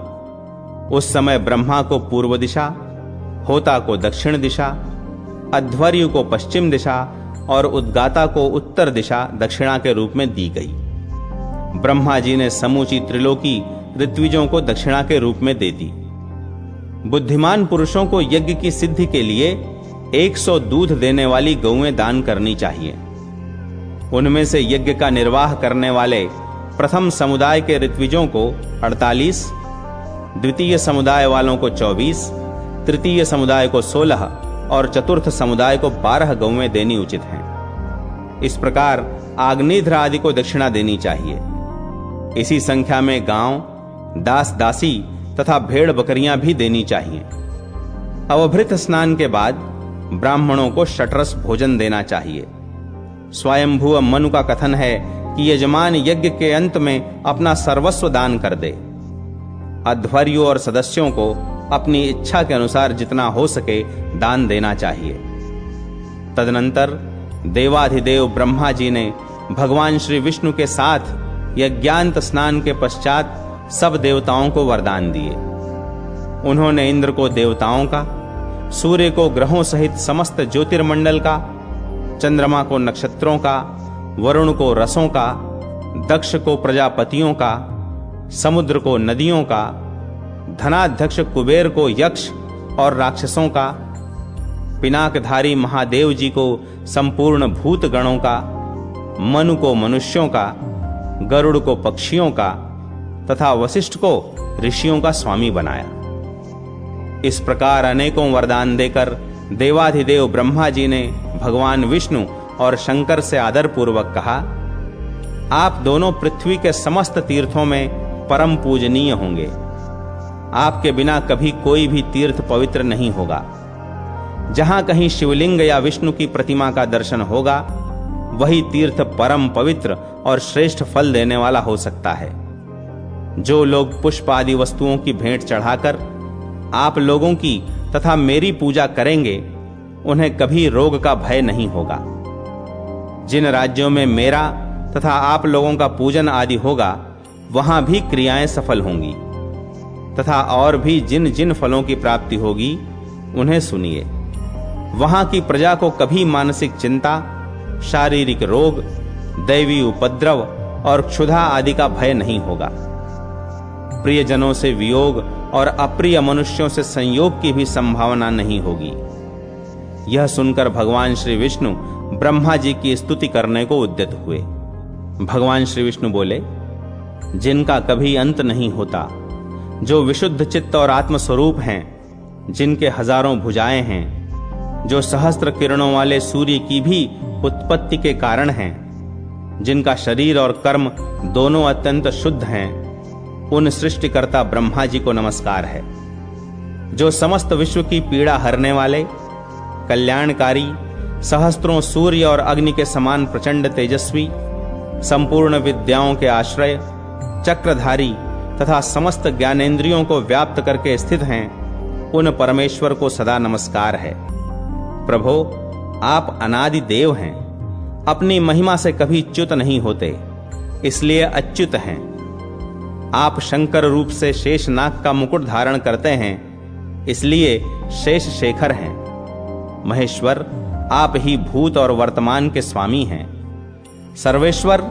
उस समय ब्रह्मा को पूर्व दिशा, होता को दक्षिण दिशा, अध्वर्यु को पश्चिम दिशा और उद्गाता को उत्तर दिशा दक्षिणा के रूप में दी गई। ब्रह्मा जी ने समूची त्रिलोकी ऋत्विजों को दक्षिणा के रूप में दे दी। बुद्धिमान पुरुषों को यज्ञ की सिद्धि के लिए 100 दूध देने वाली गौएं दान करनी चाहिए। उनमें से यज्ञ का निर्वाह करने वाले प्रथम समुदाय के ऋत्विजों को 48, द्वितीय समुदाय वालों को 24, तृतीय समुदाय को 16 और चतुर्थ समुदाय को 12 गौएं देनी उचित हैं। इस प्रकार आग्नेध्र आदि को दक्षिणा देनी चाहिए। इसी संख्या में गांव, दास दासी तथा भेड़ बकरियां भी देनी चाहिए। अवभृत स्नान के बाद ब्राह्मणों को षट्रस भोजन देना चाहिए। स्वयंभू मनु का कथन है कि यजमान यज्ञ के अंत में अपना सर्वस्व दान कर दे। अध्वर्यु और सदस्यों को अपनी इच्छा के अनुसार जितना हो सके दान देना चाहिए। तदनंतर देवाधिदेव ब्रह्मा जी ने भगवान श्री विष्णु के साथ यज्ञांत स्नान के पश्चात सब देवताओं को वरदान दिए। उन्होंने इंद्र को देवताओं का, सूर्य को ग्रहों सहित समस्त ज्योतिर्मंडल का, चंद्रमा को नक्षत्रों का, वरुण को रसों का, दक्ष को प्रजापतियों का, समुद्र को नदियों का, धनाध्यक्ष कुबेर को यक्ष और राक्षसों का, पिनाकधारी महादेव जी को संपूर्ण भूत गणों का, मनु को मनुष्यों का, गरुड़ को पक्षियों का तथा वशिष्ठ को ऋषियों का स्वामी बनाया। इस प्रकार अनेकों वरदान देकर देवाधिदेव ब्रह्मा जी ने भगवान विष्णु और शंकर से आदरपूर्वक कहा, आप दोनों पृथ्वी के समस्त तीर्थों में परम पूजनीय होंगे। आपके बिना कभी कोई भी तीर्थ पवित्र नहीं होगा। जहां कहीं शिवलिंग या विष्णु की प्रतिमा का दर्शन होगा, वही तीर्थ परम पवित्र और श्रेष्ठ फल देने वाला हो सकता है। जो लोग पुष्प आदि वस्तुओं की भेंट चढ़ाकर आप लोगों की तथा मेरी पूजा करेंगे, उन्हें कभी रोग का भय नहीं होगा। जिन राज्यों में मेरा तथा आप लोगों का पूजन आदि होगा, वहां भी क्रियाएं सफल होंगी तथा और भी जिन जिन फलों की प्राप्ति होगी, उन्हें सुनिए। वहां की प्रजा को कभी मानसिक चिंता, शारीरिक रोग, दैवी उपद्रव और क्षुधा आदि का भय नहीं होगा। प्रियजनों से वियोग और अप्रिय मनुष्यों से संयोग की भी संभावना नहीं होगी। यह सुनकर भगवान श्री विष्णु ब्रह्मा जी की स्तुति करने को उद्यत हुए। भगवान श्री विष्णु बोले, जिनका कभी अंत नहीं होता, जो विशुद्ध चित्त और आत्म स्वरूप हैं, जिनके हजारों भुजाएं हैं, जो सहस्त्र किरणों वाले सूर्य की भी उत्पत्ति के कारण हैं, जिनका शरीर और कर्म दोनों अत्यंत शुद्ध हैं, उन सृष्टिकर्ता ब्रह्मा जी को नमस्कार है। जो समस्त विश्व की पीड़ा हरने वाले, कल्याणकारी, सहस्त्रों सूर्य और अग्नि के समान प्रचंड तेजस्वी, संपूर्ण विद्याओं के आश्रय, चक्रधारी तथा समस्त ज्ञानेंद्रियों को व्याप्त करके स्थित हैं, उन परमेश्वर को सदा नमस्कार है। प्रभो, आप अनादि देव हैं, अपनी महिमा से कभी च्युत नहीं होते, इसलिए अच्युत हैं। आप शंकर रूप से शेषनाग का मुकुट धारण करते हैं, इसलिए शेष शेखर हैं। महेश्वर, आप ही भूत और वर्तमान के स्वामी हैं। सर्वेश्वर,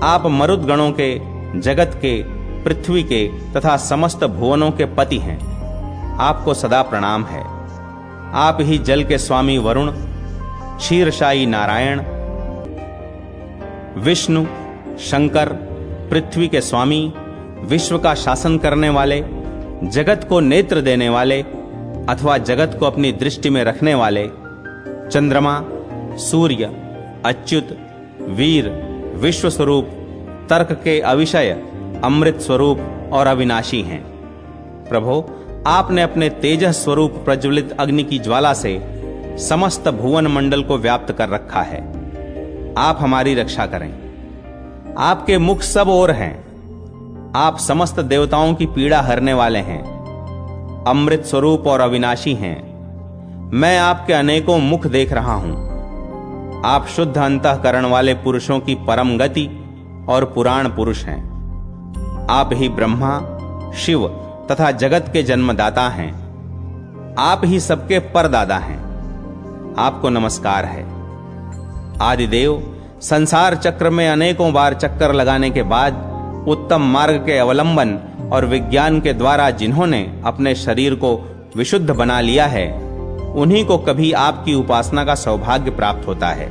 आप मरुद गणों के, जगत के, पृथ्वी के तथा समस्त भुवनों के पति हैं। आपको सदा प्रणाम है। आप ही जल के स्वामी वरुण, क्षीरशायी नारायण, विष्णु, शंकर, पृथ्वी के स्वामी, विश्व का शासन करने वाले, जगत को नेत्र देने वाले अथवा जगत को अपनी दृष्टि में रखने वाले, चंद्रमा, सूर्य, अच्युत, वीर, विश्व स्वरूप, तर्क के अविषय, अमृत स्वरूप और अविनाशी हैं। प्रभो, आपने अपने तेजस स्वरूप प्रज्वलित अग्नि की ज्वाला से समस्त भुवन मंडल को व्याप्त कर रखा है। आप हमारी रक्षा करें। आपके मुख सब ओर हैं। आप समस्त देवताओं की पीड़ा हरने वाले हैं, अमृत स्वरूप और अविनाशी हैं। मैं आपके अनेकों मुख देख रहा हूं। आप शुद्ध अंतःकरण वाले पुरुषों की परम गति और पुराण पुरुष हैं। आप ही ब्रह्मा, शिव तथा जगत के जन्मदाता हैं। आप ही सबके परदादा हैं। आपको नमस्कार है। आदिदेव, संसार चक्र में अनेकों बार चक्कर लगाने के बाद उत्तम मार्ग के अवलंबन और विज्ञान के द्वारा जिन्होंने अपने शरीर को विशुद्ध बना लिया है, उन्हीं को कभी आपकी उपासना का सौभाग्य प्राप्त होता है।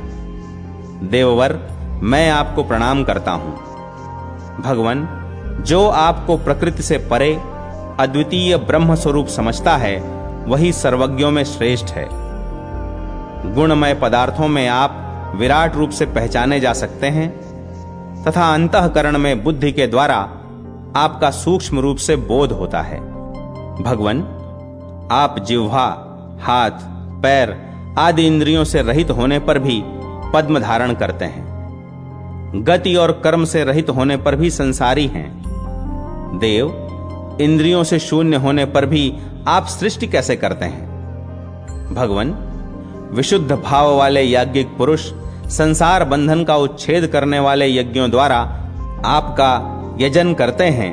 देववर, मैं आपको प्रणाम करता हूं। भगवान, जो आपको प्रकृति से परे अद्वितीय ब्रह्म स्वरूप समझता है, वही सर्वज्ञों में श्रेष्ठ है। गुणमय पदार्थों में आप विराट रूप से पहचाने जा सकते हैं तथा अंतःकरण में बुद्धि के द्वारा आपका सूक्ष्म रूप से बोध होता है। भगवान, आप जिह्वा, हाथ, पैर आदि इंद्रियों से रहित होने पर भी पद्म धारण करते हैं। गति और कर्म से रहित होने पर भी संसारी हैं। देव, इंद्रियों से शून्य होने पर भी आप सृष्टि कैसे करते हैं? भगवान, विशुद्ध भाव वाले याज्ञिक पुरुष संसार बंधन का उच्छेद करने वाले यज्ञों द्वारा आपका यजन करते हैं,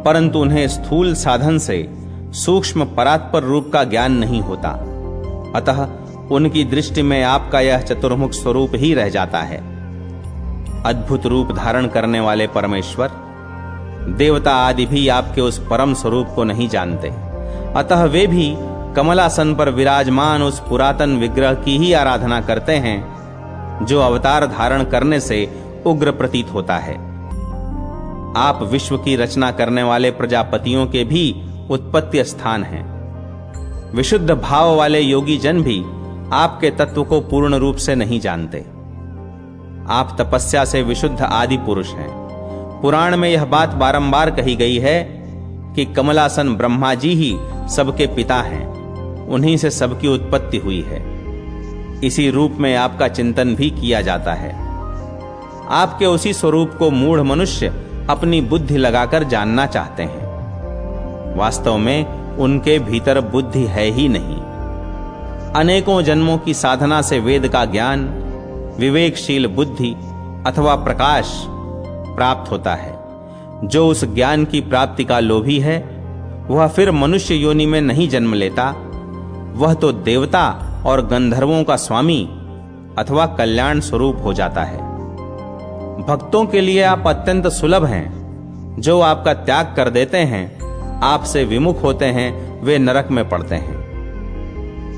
परंतु उन्हें स्थूल साधन से सूक्ष्म परात्पर रूप का ज्ञान नहीं होता। अतः उनकी दृष्टि में आपका यह चतुर्मुख स्वरूप ही रह जाता है। अद्भुत रूप धारण करने वाले परमेश्वर, देवता आदि भी आपके उस परम स्वरूप को नहीं जानते, अतः वे भी कमलासन पर विराजमान उस पुरातन विग्रह की ही आराधना करते हैं जो अवतार धारण करने से उग्र प्रतीत होता है। आप विश्व की रचना करने वाले प्रजापतियों के भी उत्पत्ति स्थान हैं। विशुद्ध भाव वाले योगी जन भी आपके तत्व को पूर्ण रूप से नहीं जानते। आप तपस्या से विशुद्ध आदि पुरुष हैं। पुराण में यह बात बारंबार कही गई है कि कमलासन ब्रह्मा जी ही सबके पिता हैं, उन्हीं से सबकी उत्पत्ति हुई है। इसी रूप में आपका चिंतन भी किया जाता है। आपके उसी स्वरूप को मूढ़ मनुष्य अपनी बुद्धि लगाकर जानना चाहते हैं। वास्तव में उनके भीतर बुद्धि है ही नहीं। अनेकों जन्मों की साधना से वेद का ज्ञान, विवेकशील बुद्धि अथवा प्रकाश प्राप्त होता है। जो उस ज्ञान की प्राप्ति का लोभी है वह फिर मनुष्य योनि में नहीं जन्म लेता, वह तो देवता और गंधर्वों का स्वामी अथवा कल्याण स्वरूप हो जाता है। भक्तों के लिए आप अत्यंत सुलभ हैं। जो आपका त्याग कर देते हैं, आपसे विमुख होते हैं, वे नरक में पड़ते हैं।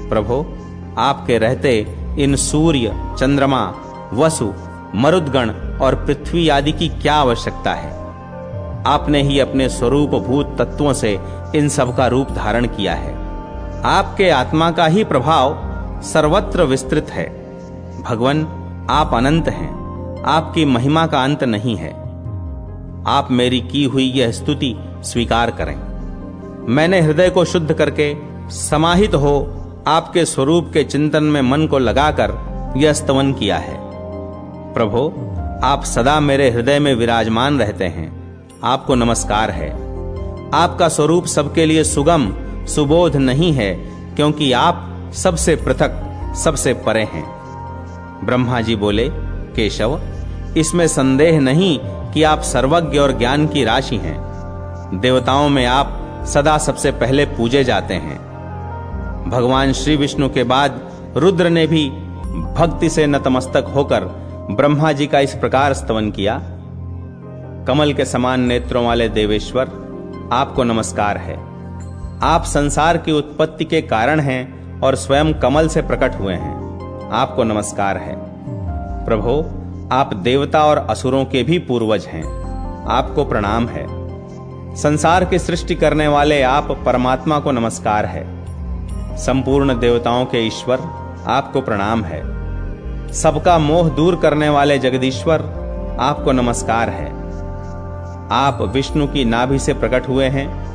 प्रभो, आपके रहते इन सूर्य, चंद्रमा, वसु, मरुद्गण और पृथ्वी आदि की क्या आवश्यकता है? आपने ही अपने स्वरूप भूत तत्वों से इन सब का रूप धारण किया है। आपके आत्मा का ही प्रभाव सर्वत्र विस्तृत है। भगवन, आप अनंत हैं। आपकी महिमा का अंत नहीं है। आप मेरी की हुई यह स्तुति स्वीकार करें। मैंने हृदय को शुद्ध करके समाहित हो आपके स्वरूप के चिंतन में मन को लगाकर यह स्तवन किया है। प्रभो, आप सदा मेरे हृदय में विराजमान रहते हैं। आपको नमस्कार है। आपका स्वरूप सबके लिए सुगम सुबोध नहीं है, क्योंकि आप सबसे पृथक, सबसे परे हैं। ब्रह्मा जी बोले, केशव, इसमें संदेह नहीं कि आप सर्वज्ञ और ज्ञान की राशि हैं। देवताओं में आप सदा सबसे पहले पूजे जाते हैं। भगवान श्री विष्णु के बाद रुद्र ने भी भक्ति से नतमस्तक होकर ब्रह्मा जी का इस प्रकार स्तवन किया। कमल के समान नेत्रों वाले देवेश्वर, आपको नमस्कार है। आप संसार की उत्पत्ति के कारण हैं और स्वयं कमल से प्रकट हुए हैं। आपको नमस्कार है। प्रभो, आप देवता और असुरों के भी पूर्वज हैं। आपको प्रणाम है। संसार की सृष्टि करने वाले आप परमात्मा को नमस्कार है। संपूर्ण देवताओं के ईश्वर, आपको प्रणाम है। सबका मोह दूर करने वाले जगदीश्वर, आपको नमस्कार है। आप विष्णु की नाभि से प्रकट हुए हैं।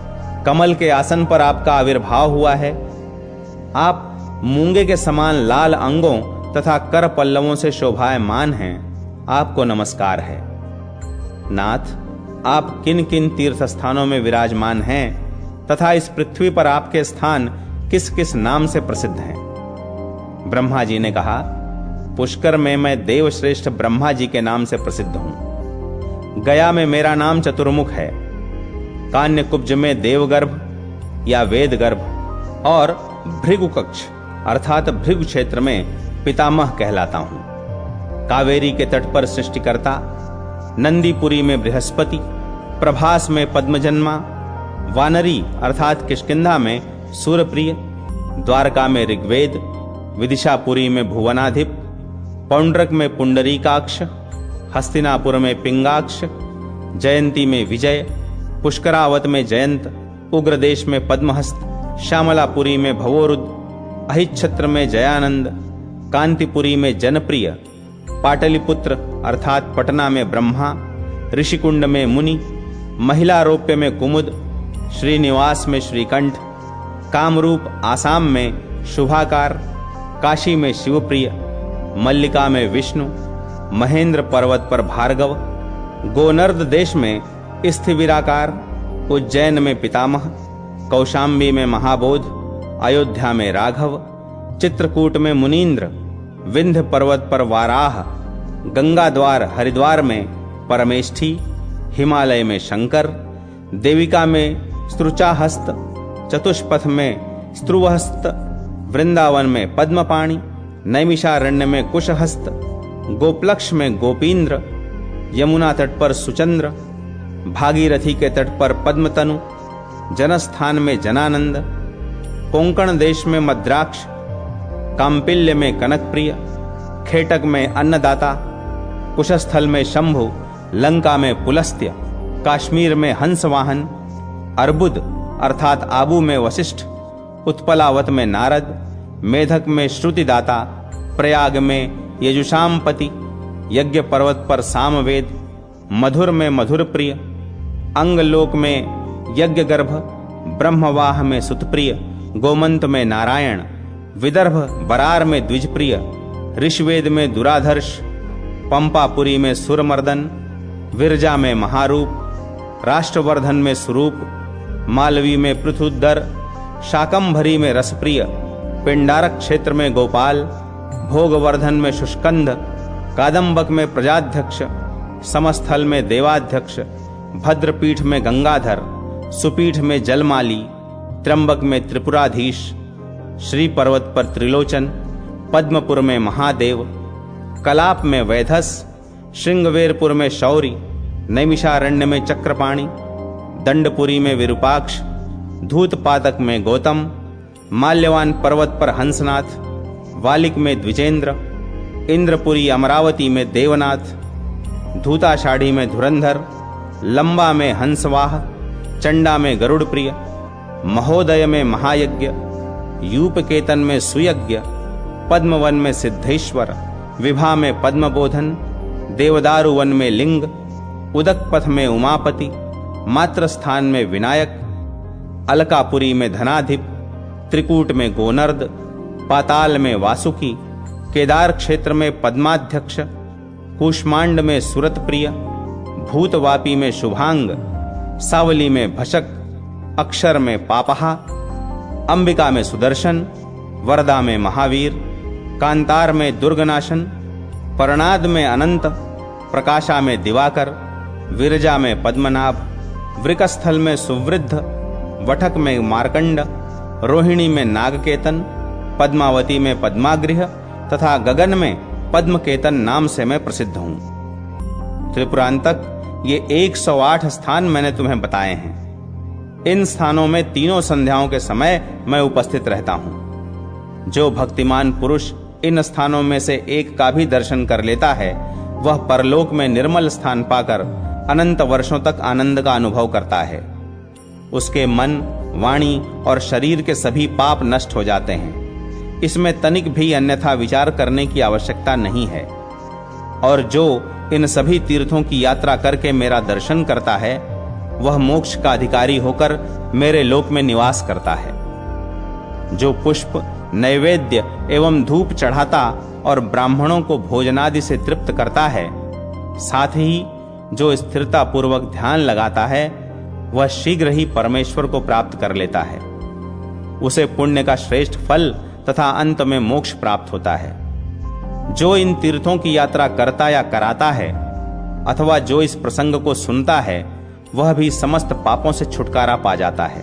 कमल के आसन पर आपका आविर्भाव हुआ है। आप मूंगे के समान लाल अंगों तथा कर पल्लवों से शोभायमान हैं। आपको नमस्कार है। नाथ, आप किन किन तीर्थ स्थानों में विराजमान हैं तथा इस पृथ्वी पर आपके स्थान किस किस नाम से प्रसिद्ध हैं? ब्रह्मा जी ने कहा, पुष्कर में मैं देवश्रेष्ठ ब्रह्मा जी के नाम से प्रसिद्ध हूं। गया में मेरा नाम चतुर्मुख है। कान्यकुब्ज में देवगर्भ या वेद गर्भ और भृगुकक्ष अर्थात भृगु क्षेत्र में पितामह कहलाता हूं। कावेरी के तट पर सृष्टिकर्ता, नंदीपुरी में बृहस्पति, प्रभास में पद्मजन्मा, वानरी अर्थात किष्किंधा में सूर्यप्रिय, द्वारका में ऋग्वेद, विदिशापुरी में भुवनाधिप, पौंड्रक में पुंडरीकाक्ष, हस्तिनापुर में पिंगाक्ष, जयंती में विजय, पुष्करावत में जयंत, उग्रदेश में पद्महस्त, श्यामलापुरी में भवोरुद, अहिच्छत्र में जयानंद, कांतिपुरी में जनप्रिय, पाटलिपुत्र अर्थात पटना में ब्रह्मा, ऋषिकुंड में मुनि, महिलारोप्य में कुमुद, श्रीनिवास में श्रीकंठ, कामरूप आसाम में शुभाकार, काशी में शिवप्रिय, मल्लिका में विष्णु, महेंद्र पर्वत पर भार्गव, गोनर्द देश में स्थिविराकार, उज्जैन में पितामह, कौशाम्बी में महाबोध, अयोध्या में राघव, चित्रकूट में मुनीन्द्र, विंध्य पर्वत पर वाराह, गंगा द्वार हरिद्वार में परमेष्ठी, हिमालय में शंकर, देविका में स्त्रुचाहस्त, चतुष्पथ में स्त्रुवहस्त, वृंदावन में पद्मपाणि, नैमिषारण्य में कुशहस्त, गोपलक्ष में गोपींद्र, यमुना तट पर सुचंद्र, भागीरथी के तट पर पद्मतनु, जनस्थान में जनानंद, कोंकण देश में मद्राक्ष, काम्पिल्य में कनकप्रिय, खेटक में अन्नदाता, कुशस्थल में शंभु, लंका में पुलस्त्य, काश्मीर में हंसवाहन, अर्बुद अर्थात आबू में वशिष्ठ, उत्पलावत में नारद, मेधक में श्रुतिदाता, प्रयाग में यजुषामपति, यज्ञ पर्वत पर सामवेद, मधुर में मधुर प्रिय, अंगलोक में यज्ञगर्भ, ब्रह्मवाह में सुतप्रिय, गोमंत में नारायण, विदर्भ बरार में द्विजप्रिय, ऋषवेद में दुराधर्ष, पंपापुरी में सुरमर्दन, विरजा में महारूप, राष्ट्रवर्धन में स्वरूप, मालवी में पृथुदर, शाकंभरी में रसप्रिय, पिंडारक क्षेत्र में गोपाल, भोगवर्धन में शुष्कंद, कादंबक में प्रजाध्यक्ष, समस्थल में देवाध्यक्ष, भद्रपीठ में गंगाधर, सुपीठ में जलमाली, त्र्यंबक में त्रिपुराधीश, श्री पर्वत पर त्रिलोचन, पद्मपुर में महादेव, कलाप में वैधस, श्रृंगवेरपुर में शौरी, नैमिषारण्य में चक्रपाणि, दंडपुरी में विरूपाक्ष, धूतपातक में गौतम, माल्यवान पर्वत पर हंसनाथ, वालिक में द्विजेंद्र, इंद्रपुरी अमरावती में देवनाथ, धूताषाढ़ी में धुरंधर, लंबा में हंसवाह, चंडा में गरुड़ प्रिय, महोदय में महायज्ञ, यूपकेतन में सुयज्ञ, पद्मवन में सिद्धेश्वर, विभा में पद्मबोधन, देवदारुवन में लिंग, उदकपथ में उमापति, मात्रस्थान में विनायक, अलकापुरी में धनाधिप, त्रिकूट में गोनर्द, पाताल में वासुकी, केदार क्षेत्र में पद्माध्यक्ष, कूष्मांड में सुरत प्रिय, भूतवापी में शुभांग, सावली में भशक, अक्षर में पापहा, अंबिका में सुदर्शन, वरदा में महावीर, कांतार में दुर्गनाशन, परनाद में अनंत, प्रकाशा में दिवाकर, विरजा में पद्मनाभ, वृकस्थल में सुवृद्ध, वठक में मार्कंड, रोहिणी में नागकेतन, पद्मावती में पद्मागृह तथा गगन में पद्मकेतन नाम से मैं प्रसिद्ध हूं। त्रिपुरांतक ये 108 स्थान मैंने तुम्हें बताए हैं। इन स्थानों में तीनों संध्याओं के समय मैं उपस्थित रहता हूं। जो भक्तिमान पुरुष इन स्थानों में से एक का भी दर्शन कर लेता है, वह परलोक में निर्मल स्थान पाकर अनंत वर्षों तक आनंद का अनुभव करता है। उसके मन, वाणी और शरीर के सभी पाप नष्ट हो जाते हैं। इसमें तनिक भी अन्यथा विचार करने की आवश्यकता नहीं है। और जो इन सभी तीर्थों की यात्रा करके मेरा दर्शन करता है, वह मोक्ष का अधिकारी होकर मेरे लोक में निवास करता है। जो पुष्प, नैवेद्य एवं धूप चढ़ाता और ब्राह्मणों को भोजनादि से तृप्त करता है, साथ ही जो स्थिरता पूर्वक ध्यान लगाता है, वह शीघ्र ही परमेश्वर को प्राप्त कर लेता है। उसे पुण्य का श्रेष्ठ फल तथा अंत में मोक्ष प्राप्त होता है। जो इन तीर्थों की यात्रा करता या कराता है, अथवा जो इस प्रसंग को सुनता है, वह भी समस्त पापों से छुटकारा पा जाता है।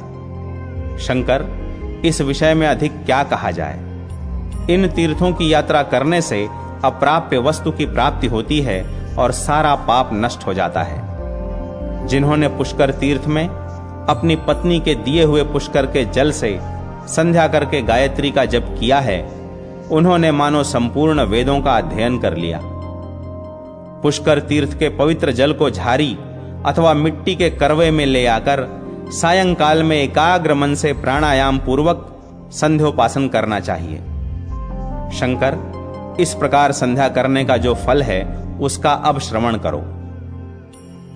शंकर, इस विषय में अधिक क्या कहा जाए। इन तीर्थों की यात्रा करने से अप्राप्य वस्तु की प्राप्ति होती है और सारा पाप नष्ट हो जाता है। जिन्होंने पुष्कर तीर्थ में अपनी पत्नी के दिए हुए पुष्कर के जल से संध्या करके गायत्री का जप किया है, उन्होंने मानो संपूर्ण वेदों का अध्ययन कर लिया। पुष्कर तीर्थ के पवित्र जल को झारी अथवा मिट्टी के करवे में ले आकर सायंकाल में एकाग्र मन से प्राणायाम पूर्वक संध्योपासन करना चाहिए। शंकर, इस प्रकार संध्या करने का जो फल है, उसका अब श्रवण करो।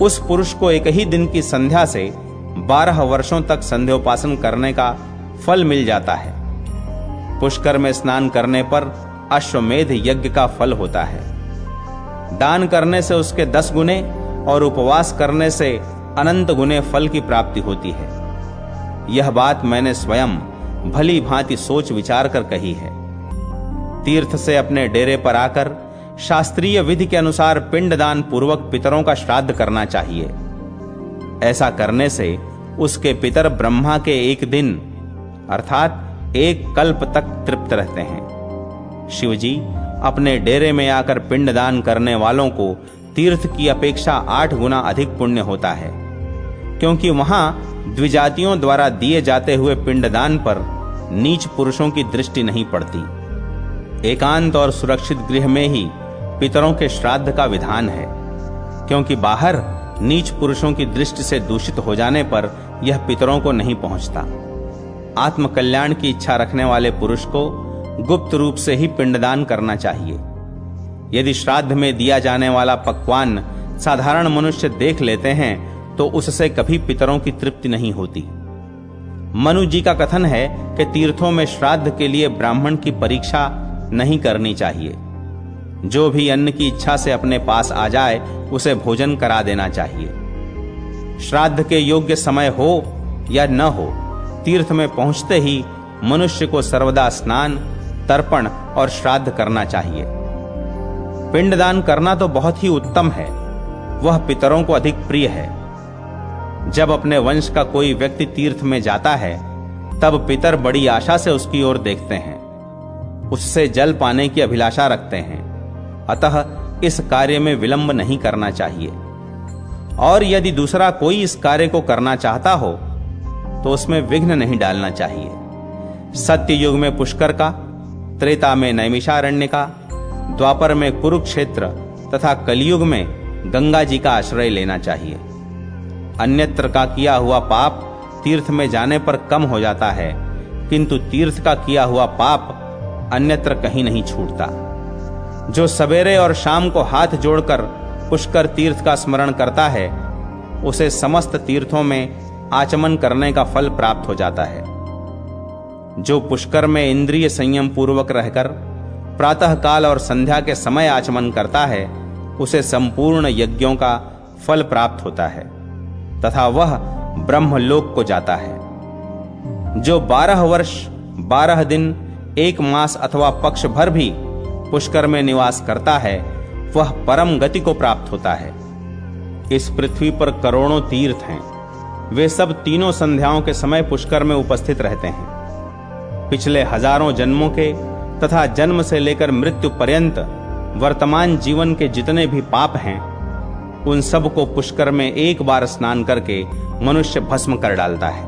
उस पुरुष को एक ही दिन की संध्या से 12 वर्षों तक संध्योपासन करने का फल मिल जाता है। पुष्कर में स्नान करने पर अश्वमेध यज्ञ का फल होता है। दान करने से उसके 10 गुने और उपवास करने से अनंत गुने फल की प्राप्ति होती है। यह बात मैंने स्वयं भली भांति सोच विचार कर कही है। तीर्थ से अपने डेरे पर आकर शास्त्रीय विधि के अनुसार पिंडदान पूर्वक पितरों का श्राद्ध करना चाहिए। ऐसा करने से उसके पितर ब्रह्मा के एक दिन अर्थात 1 कल्प तक तृप्त रहते हैं। शिवजी अपने डेरे में आकर पिंडदान करने वालों को तीर्थ की अपेक्षा 8 गुना अधिक पुण्य होता है, क्योंकि वहां द्विजातियों द्वारा दिए जाते हुए पिंडदान पर नीच पुरुषों की दृष्टि नहीं पड़ती। एकांत और सुरक्षित गृह में ही पितरों के श्राद्ध का विधान है, क्योंकि बाहर नीच पुरुषों की दृष्टि से दूषित हो जाने पर यह पितरों को नहीं पहुंचता। आत्मकल्याण की इच्छा रखने वाले पुरुष को गुप्त रूप से ही पिंडदान करना चाहिए। यदि श्राद्ध में दिया जाने वाला पकवान साधारण मनुष्य देख लेते हैं तो उससे कभी पितरों की तृप्ति नहीं होती। मनु जी का कथन है कि तीर्थों में श्राद्ध के लिए ब्राह्मण की परीक्षा नहीं करनी चाहिए। जो भी अन्न की इच्छा से अपने पास आ जाए उसे भोजन करा देना चाहिए। श्राद्ध के योग्य समय हो या न हो, तीर्थ में पहुंचते ही मनुष्य को सर्वदा स्नान, तर्पण और श्राद्ध करना चाहिए। पिंडदान करना तो बहुत ही उत्तम है, वह पितरों को अधिक प्रिय है। जब अपने वंश का कोई व्यक्ति तीर्थ में जाता है तब पितर बड़ी आशा से उसकी ओर देखते हैं, उससे जल पाने की अभिलाषा रखते हैं। अतः इस कार्य में विलंब नहीं करना चाहिए, और यदि दूसरा कोई इस कार्य को करना चाहता हो तो उसमें विघ्न नहीं डालना चाहिए। सत्य युग में पुष्कर का, त्रेता में नैमिषारण्य का, द्वापर में कुरुक्षेत्र तथा कलयुग में गंगा जी का आश्रय लेना चाहिए। अन्यत्र का किया हुआ पाप तीर्थ में जाने पर कम हो जाता है, किंतु तीर्थ का किया हुआ पाप अन्यत्र कहीं नहीं छूटता। जो सवेरे और शाम को हाथ जोड़कर पुष्कर तीर्थ का स्मरण करता है उसे समस्त तीर्थों में आचमन करने का फल प्राप्त हो जाता है। जो पुष्कर में इंद्रिय संयम पूर्वक रहकर प्रातः काल और संध्या के समय आचमन करता है उसे संपूर्ण यज्ञों का फल प्राप्त होता है तथा वह ब्रह्मलोक को जाता है। जो 12 वर्ष 12 दिन 1 मास अथवा पक्ष भर भी पुष्कर में निवास करता है वह परम गति को प्राप्त होता है। इस पृथ्वी पर करोड़ों तीर्थ हैं, वे सब तीनों संध्याओं के समय पुष्कर में उपस्थित रहते हैं। पिछले हजारों जन्मों के तथा जन्म से लेकर मृत्यु पर्यंत वर्तमान जीवन के जितने भी पाप हैं उन सब को पुष्कर में एक बार स्नान करके मनुष्य भस्म कर डालता है।